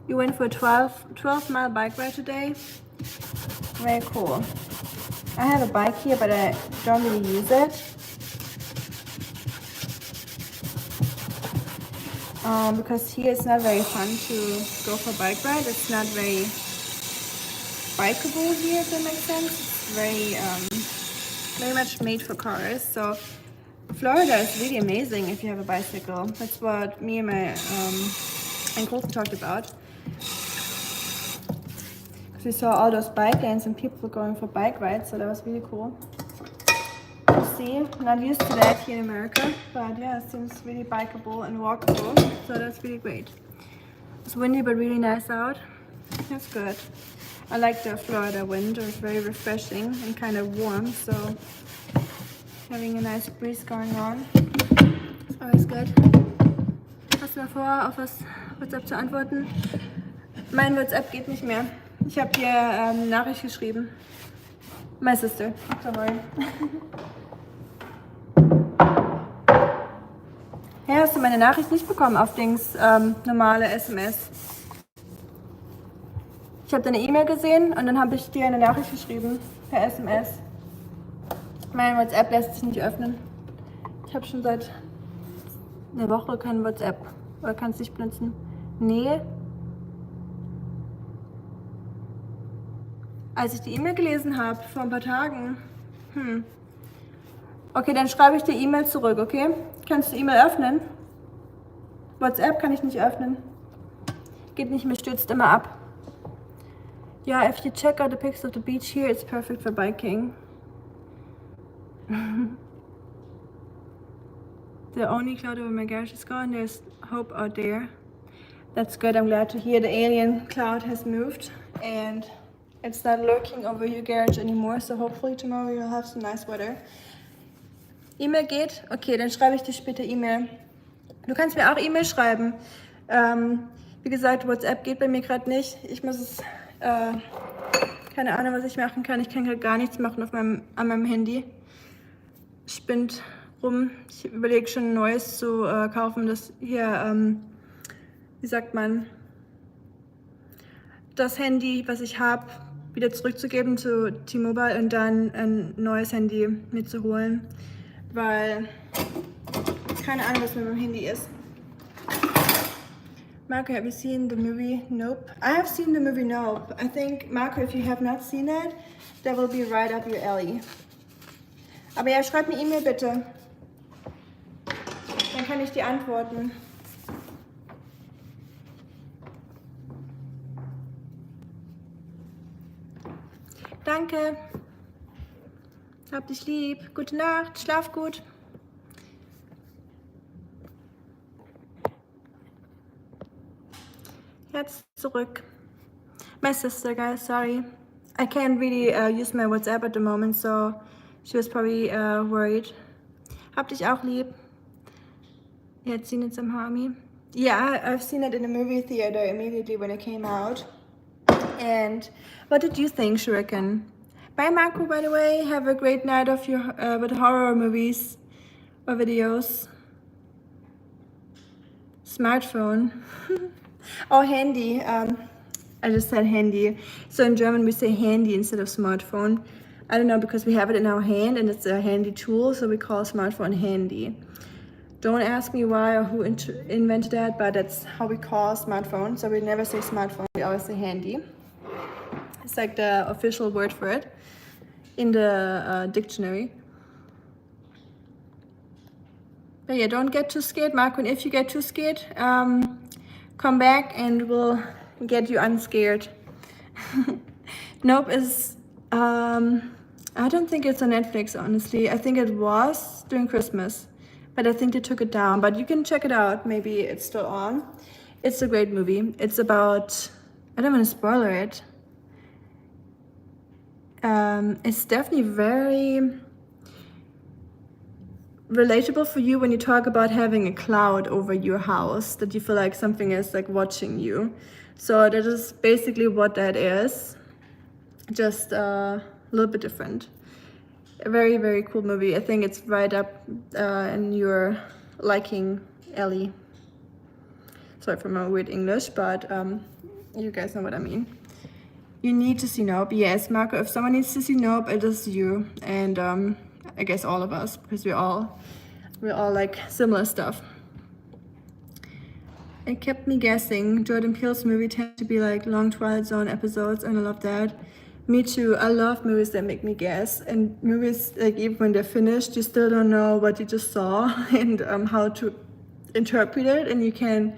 You went for a 12-mile bike ride today. Very cool. I have a bike here, but I don't really use it. Because here it's not very fun to go for a bike ride. It's not very bikeable here, if that makes sense. It's very much made for cars. So Florida is really amazing if you have a bicycle. That's what me and my and Colton talked about. We saw all those bike lanes and people going for bike rides, so that was really cool to see. Not used to that here in America, but yeah, it seems really bikeable and walkable, so that's really great. It's windy but really nice out. That's good. I like the Florida wind. It's very refreshing and kind of warm, so having a nice breeze going on is always good. Hast du davor auf was WhatsApp zu antworten? Mein WhatsApp geht nicht mehr. Ich habe dir eine Nachricht geschrieben. My sister. Sorry. Hey, hast du meine Nachricht nicht bekommen auf Dings normale SMS? Ich habe deine E-Mail gesehen und dann habe ich dir eine Nachricht geschrieben per SMS. Mein WhatsApp lässt sich nicht öffnen. Ich habe schon seit einer Woche kein WhatsApp. Oder kannst du nicht benutzen? Nee. Als ich die E-Mail gelesen habe, vor ein paar Tagen. Okay, dann schreibe ich dir E-Mail zurück, okay? Kannst du E-Mail öffnen? WhatsApp kann ich nicht öffnen. Geht nicht mehr, stürzt immer ab. Yeah, if you check out the pics of the beach here, it's perfect for biking. The only cloud over my garage is gone. There's hope out there. That's good. I'm glad to hear the alien cloud has moved and it's not lurking over your garage anymore. So hopefully tomorrow you'll have some nice weather. E-Mail geht? Okay, dann schreibe ich dir später E-Mail. Du kannst mir auch E-Mail schreiben. Wie gesagt, WhatsApp geht bei mir gerade nicht. Ich muss es, keine Ahnung, was ich machen kann. Ich kann gerade gar nichts machen an meinem Handy. Spinnt rum. Ich überlege schon ein neues zu kaufen, das hier, wie sagt man, das Handy, was ich habe, wieder zurückzugeben zu T-Mobile und dann ein neues Handy mitzuholen, weil keine Ahnung, was mit meinem Handy ist. Marco, have you seen the movie Nope? I have seen the movie Nope. I think, Marco, if you have not seen it, that will be right up your alley. Aber ja, schreib mir E-Mail bitte. Dann kann ich dir antworten. Danke. Hab dich lieb. Gute Nacht. Schlaf gut. Jetzt zurück. My sister, guys, sorry. I can't really use my WhatsApp at the moment, so she was probably worried. Hab dich auch lieb. You had seen it somehow, me? Yeah, I've seen it in the movie theater immediately when it came out. And what did you think, Shuriken? Bye, Marco, by the way. Have a great night of your with horror movies or videos. Smartphone. Oh, handy. I just said handy. So in German we say handy instead of smartphone. I don't know, because we have it in our hand and it's a handy tool, so we call smartphone handy. Don't ask me why or who invented that, but that's how we call smartphone. So we never say smartphone, we always say handy. It's like the official word for it in the dictionary. But yeah, don't get too scared, Marco. And if you get too scared, come back and we'll get you unscared. Nope is, I don't think it's on Netflix, honestly. I think it was during Christmas, but I think they took it down. But you can check it out. Maybe it's still on. It's a great movie. It's about, I don't want to spoil it. It's definitely very relatable for you when you talk about having a cloud over your house, that you feel like something is like watching you. So that is basically what that is, just a little bit different. A very, very cool movie. I think it's right up in your liking alley. Sorry for my weird English, but you guys know what I mean. You need to see Nope. Yes, Marco, if someone needs to see Nope, it is you. And I guess all of us, because we're all like similar stuff. It kept me guessing. Jordan Peele's movie tend to be like long Twilight Zone episodes, and I love that. Me too. I love movies that make me guess, and movies like even when they're finished, you still don't know what you just saw and how to interpret it, and you can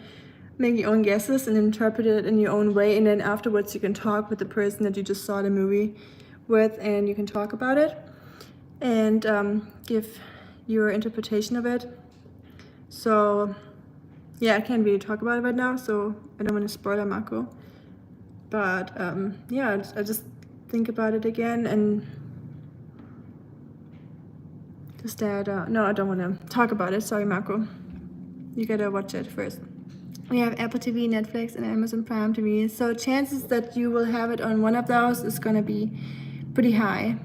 make your own guesses and interpret it in your own way, and then afterwards you can talk with the person that you just saw the movie with, and you can talk about it and give your interpretation of it. So yeah, I can't really talk about it right now, so I don't want to spoil Marco, but yeah, I just think about it again, and just that no, I don't want to talk about it. Sorry, Marco, you gotta watch it first. We have Apple TV, Netflix, and Amazon Prime TV. So chances that you will have it on one of those is gonna be pretty high.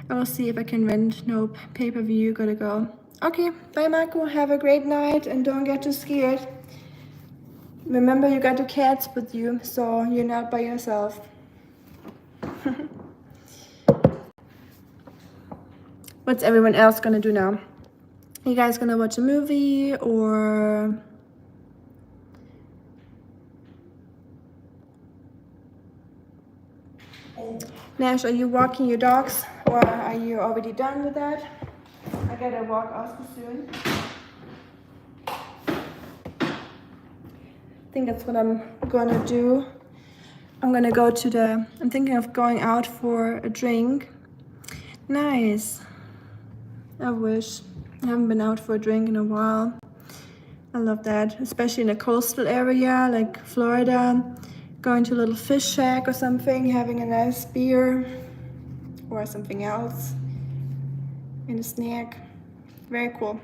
I will see if I can rent. Nope, pay-per-view, gotta go. Okay, bye Marco, have a great night and don't get too scared. Remember, you got the cats with you, so you're not by yourself. What's everyone else gonna do now? You guys gonna watch a movie or... Nash, are you walking your dogs or are you already done with that? I gotta walk Oskar soon. I think that's what I'm gonna do. I'm gonna go to the... I'm thinking of going out for a drink. Nice. I wish. I haven't been out for a drink in a while. I love that, especially in a coastal area like Florida. Going to a little fish shack or something, having a nice beer or something else and a snack. Very cool.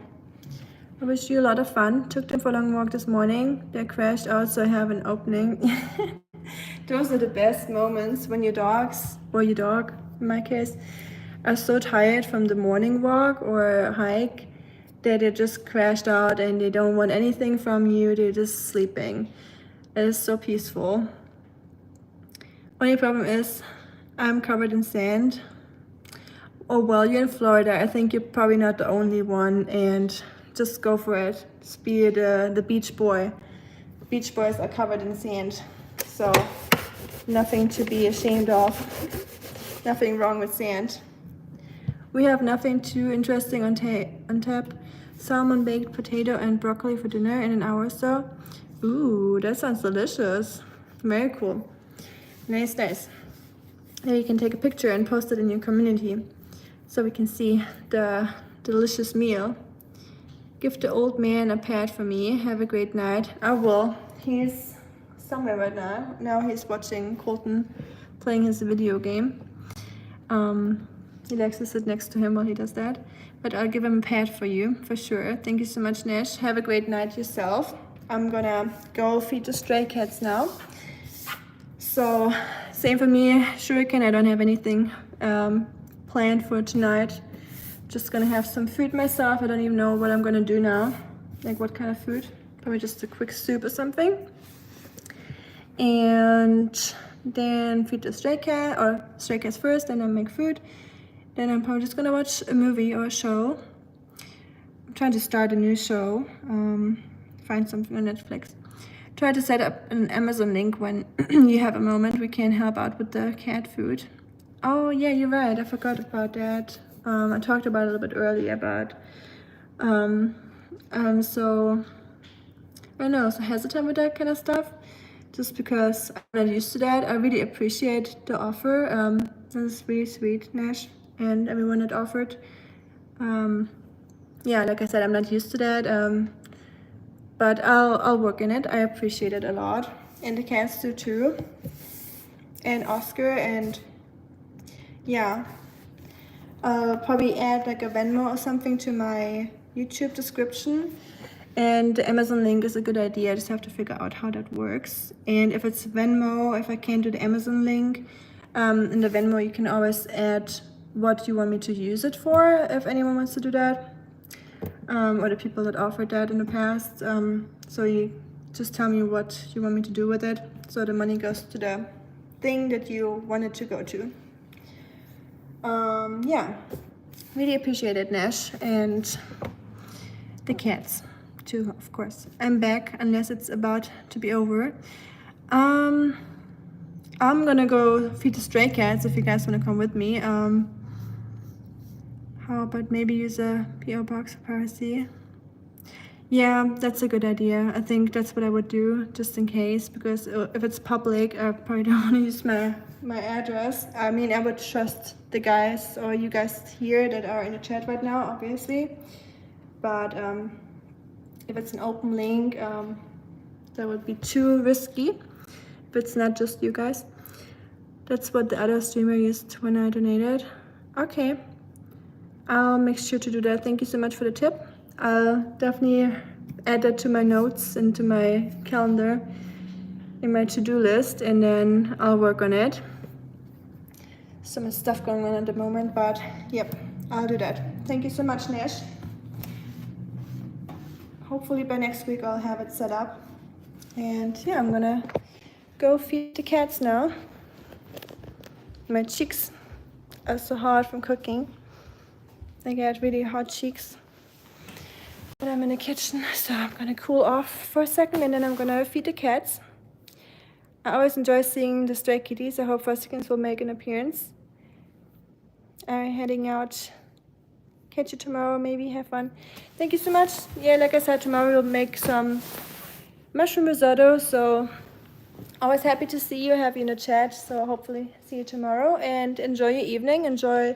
I wish you a lot of fun. Took them for a long walk this morning. They crashed out, so I have an opening. Those are the best moments when your dogs, or your dog in my case, are so tired from the morning walk or a hike that they just crashed out and they don't want anything from you. They're just sleeping. It is so peaceful. Only problem is I'm covered in sand. Oh well, you're in Florida. I think you're probably not the only one, and just go for it. Just be the beach boy. Beach boys are covered in sand, so nothing to be ashamed of. Nothing wrong with sand. We have nothing too interesting on tap. Salmon, baked potato, and broccoli for dinner in an hour or so. Ooh, that sounds delicious. Very cool. Nice, nice. Maybe you can take a picture and post it in your community so we can see the delicious meal. Give the old man a pat for me. Have a great night. I will. He's somewhere right now. Now he's watching Colton playing his video game. He likes to sit next to him while he does that. But I'll give him a pat for you, for sure. Thank you so much, Nash. Have a great night yourself. I'm gonna go feed the stray cats now. So, same for me, Shuriken. I don't have anything planned for tonight. Just gonna have some food myself. I don't even know what I'm gonna do now. Like what kind of food? Probably just a quick soup or something. And then feed the stray cat, or stray cats first, then I make food. Then I'm probably just gonna watch a movie or a show. I'm trying to start a new show. Find something on Netflix. Try to set up an Amazon link when you have a moment. We can help out with the cat food. Oh yeah, you're right. I forgot about that. I talked about it a little bit earlier, but so I don't know, so hesitant with that kind of stuff, just because I'm not used to that. I really appreciate the offer. This is really sweet, Nash, and everyone that offered. Yeah, like I said, I'm not used to that. But I'll work in it. I appreciate it a lot, and the cats do too, and Oskar, and yeah, I'll probably add like a Venmo or something to my YouTube description, and the Amazon link is a good idea. I just have to figure out how that works, and if it's Venmo, if I can't do the Amazon link, in the Venmo you can always add what you want me to use it for, if anyone wants to do that. Or the people that offered that in the past. So you just tell me what you want me to do with it, so the money goes to the thing that you want it to go to. Yeah, really appreciate it, Nash, and the cats too, of course. I'm back, unless it's about to be over. I'm gonna go feed the stray cats if you guys want to come with me. How about maybe use a PO box for privacy? Yeah, that's a good idea. I think that's what I would do, just in case, because if it's public, I probably don't want to use my address. I mean, I would trust the guys or you guys here that are in the chat right now, obviously. But if it's an open link, that would be too risky. If it's not just you guys. That's what the other streamer used when I donated. Okay. I'll make sure to do that. Thank you so much for the tip. I'll definitely add that to my notes and to my calendar in my to-do list, and then I'll work on it. So much stuff going on at the moment, but yep, I'll do that. Thank you so much, Nash. Hopefully by next week I'll have it set up. And yeah, I'm gonna go feed the cats now. My cheeks are so hard from cooking. I get really hot cheeks when I'm in the kitchen, so I'm gonna cool off for a second and then I'm gonna feed the cats. I always enjoy seeing the stray kitties. I hope Frostikins will make an appearance. I'm heading out. Catch you tomorrow, maybe. Have fun. Thank you so much. Yeah, like I said, tomorrow we'll make some mushroom risotto, so always happy to see you, have you in the chat, so hopefully see you tomorrow, and enjoy your evening, enjoy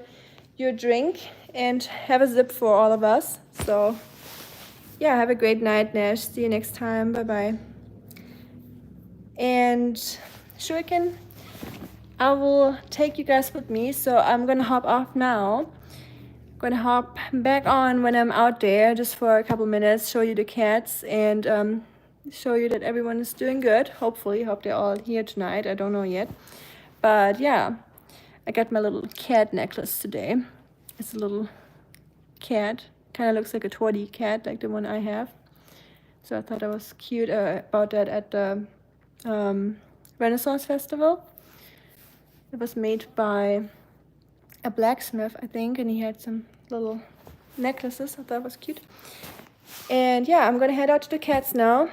your drink, and have a zip for all of us. So yeah, have a great night, Nash. See you next time. Bye bye. And Shuriken, I will take you guys with me, so I'm gonna hop off now. Gonna hop back on when I'm out there just for a couple minutes, show you the cats, and show you that everyone is doing good. Hopefully, hope they're all here tonight. I don't know yet, but yeah, I got my little cat necklace today. It's a little cat, kind of looks like a toady cat, like the one I have. So I thought that was cute about that at the Renaissance Festival. It was made by a blacksmith, I think, and he had some little necklaces. I thought it was cute. And yeah, I'm gonna head out to the cats now,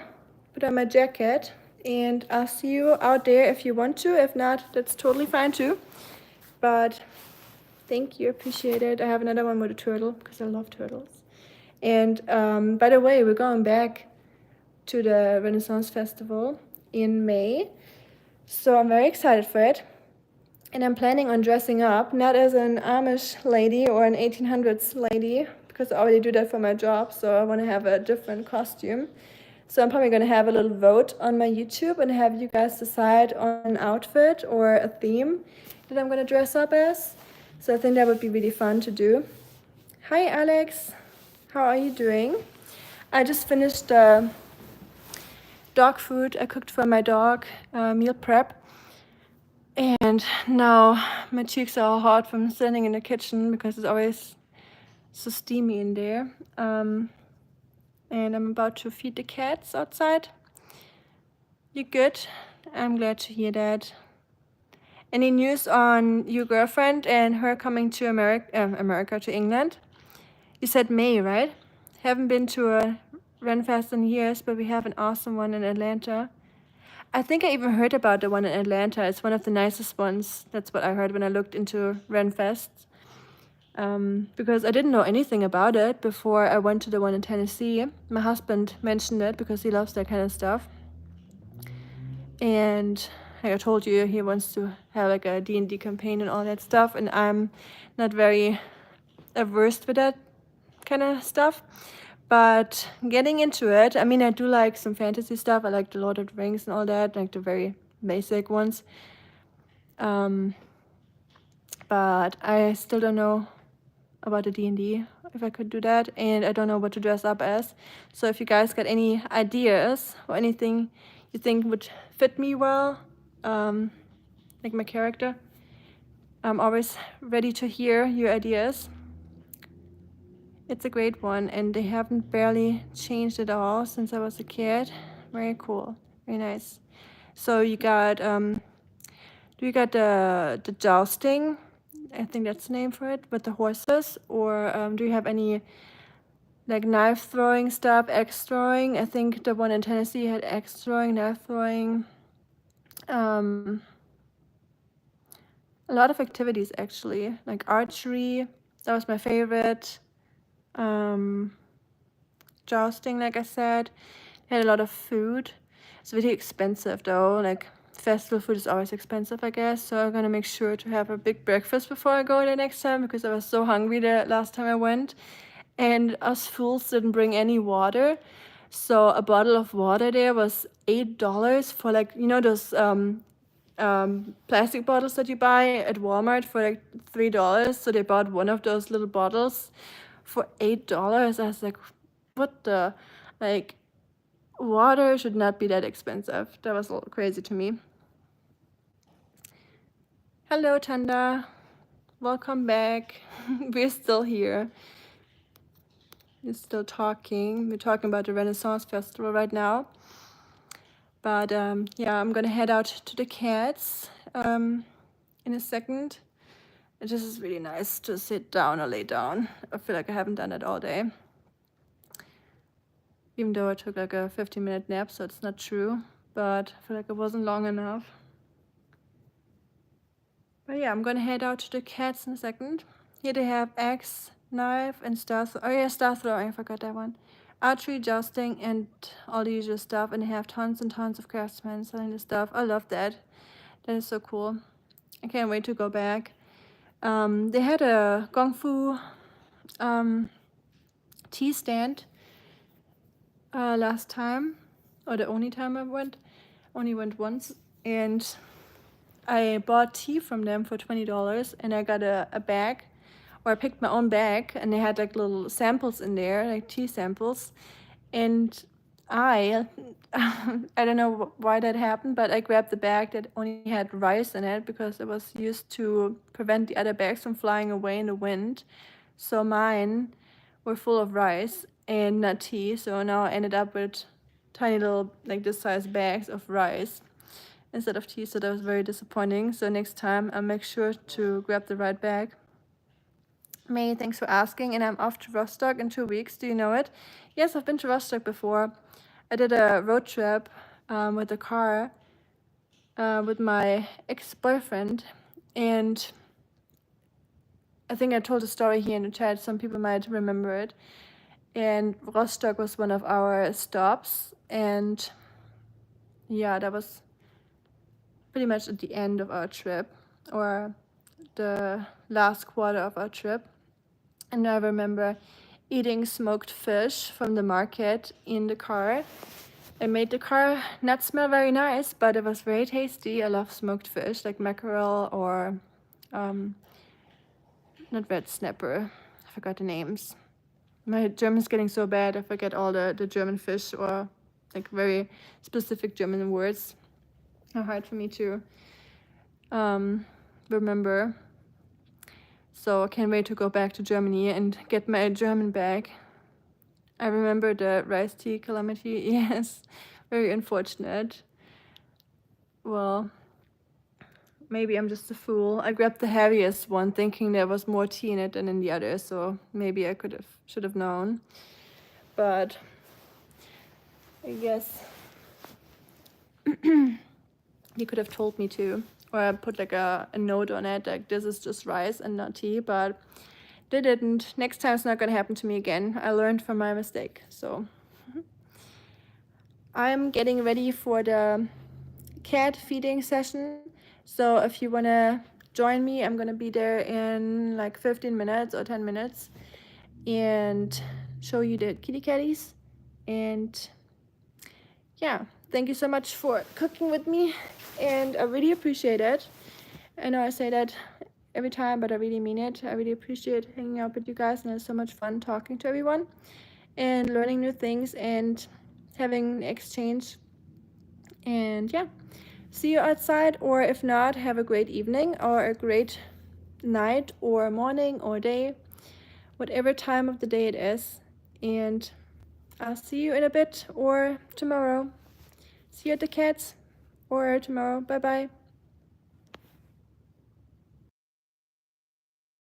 put on my jacket, and I'll see you out there if you want to. If not, that's totally fine too. But thank you, appreciate it. I have another one with a turtle because I love turtles. And by the way, we're going back to the Renaissance Festival in May, so I'm very excited for it. And I'm planning on dressing up, not as an Amish lady or an 1800s lady, because I already do that for my job, so I want to have a different costume. So I'm probably going to have a little vote on my YouTube and have you guys decide on an outfit or a theme that I'm going to dress up as. So I think that would be really fun to do. Hi Alex, how are you doing? I just finished the dog food I cooked for my dog, meal prep. And now my cheeks are all hot from standing in the kitchen because it's always so steamy in there. And I'm about to feed the cats outside. You good? I'm glad to hear that. Any news on your girlfriend and her coming to America, to England? You said May, right? Haven't been to a Renfest in years, but we have an awesome one in Atlanta. I think I even heard about the one in Atlanta. It's one of the nicest ones. That's what I heard when I looked into Renfest. Because I didn't know anything about it before I went to the one in Tennessee. My husband mentioned it because he loves that kind of stuff. And like I told you, he wants to have like a D&D campaign and all that stuff. And I'm not very averse with that kind of stuff. But getting into it, I mean, I do like some fantasy stuff. I like the Lord of the Rings and all that, like the very basic ones. But I still don't know about the D&D, if I could do that. And I don't know what to dress up as. So if you guys got any ideas or anything you think would fit me well, like my character, I'm always ready to hear your ideas. It's a great one, and they haven't barely changed at all since I was a kid. Very cool, very nice. So you got, do you got the jousting? I think that's the name for it, with the horses, or do you have any like knife throwing stuff, axe throwing? I think the one in Tennessee had axe throwing, knife throwing. A lot of activities actually, like archery. That was my favorite. Jousting, like I said, had a lot of food. It's really expensive though, like festival food is always expensive, I guess, so I'm gonna make sure to have a big breakfast before I go there next time, because I was so hungry the last time I went, and us fools didn't bring any water, so a bottle of water there was $8 for, like, you know, those plastic bottles that you buy at Walmart for like $3. So they bought one of those little bottles for $8. I was like, what the, like, water should not be that expensive. That was a little crazy to me. Hello, Tanda. Welcome back. We're still here. We're still talking. We're talking about the Renaissance Festival right now. But yeah, I'm gonna head out to the cats in a second. It just is really nice to sit down or lay down. I feel like I haven't done it all day. Even though I took like a 15-minute nap, so it's not true. But I feel like it wasn't long enough. But yeah, I'm gonna head out to the cats in a second. Here they have axe, knife, and star throw. Oh yeah, star throwing, I forgot that one. Archery, jousting, and all the usual stuff. And they have tons and tons of craftsmen selling the stuff. I love that. That is so cool. I can't wait to go back. They had a Kung Fu tea stand last time, or the only time I went. Only went once, and I bought tea from them for $20, and I got a bag, or I picked my own bag, and they had like little samples in there, like tea samples, and I don't know why that happened, but I grabbed the bag that only had rice in it because it was used to prevent the other bags from flying away in the wind. So mine were full of rice and not tea. So now I ended up with tiny little, like this size bags of rice instead of tea. So that was very disappointing. So next time I'll make sure to grab the right bag. May, thanks for asking. And I'm off to Rostock in 2 weeks. Do you know it? Yes, I've been to Rostock before. I did a road trip with a car with my ex-boyfriend. And I think I told the story here in the chat. Some people might remember it. And Rostock was one of our stops. And yeah, that was pretty much at the end of our trip, or the last quarter of our trip. And I remember eating smoked fish from the market in the car. It made the car not smell very nice, but it was very tasty. I love smoked fish, like mackerel or not red snapper. I forgot the names. My German's getting so bad, I forget all the German fish or like very specific German words. How hard for me to remember. So I can't wait to go back to Germany and get my German back. I remember the rice tea calamity. Yes, very unfortunate. Well, maybe I'm just a fool. I grabbed the heaviest one thinking there was more tea in it than in the other, so maybe I should have known. But I guess you could have told me to, or I put like a note on it, like this is just rice and not tea, but they didn't. Next time it's not gonna happen to me again. I learned from my mistake. So I'm getting ready for the cat feeding session. So if you wanna join me, I'm gonna be there in like 15 minutes or 10 minutes and show you the kitty catties. And yeah, thank you so much for cooking with me, and I really appreciate it. I know I say that every time, but I really mean it. I really appreciate hanging out with you guys, and it's so much fun talking to everyone and learning new things and having an exchange. And yeah, see you outside, or if not, have a great evening or a great night or morning or day, whatever time of the day it is. And I'll see you in a bit or tomorrow. See you at the cats or tomorrow. Bye bye.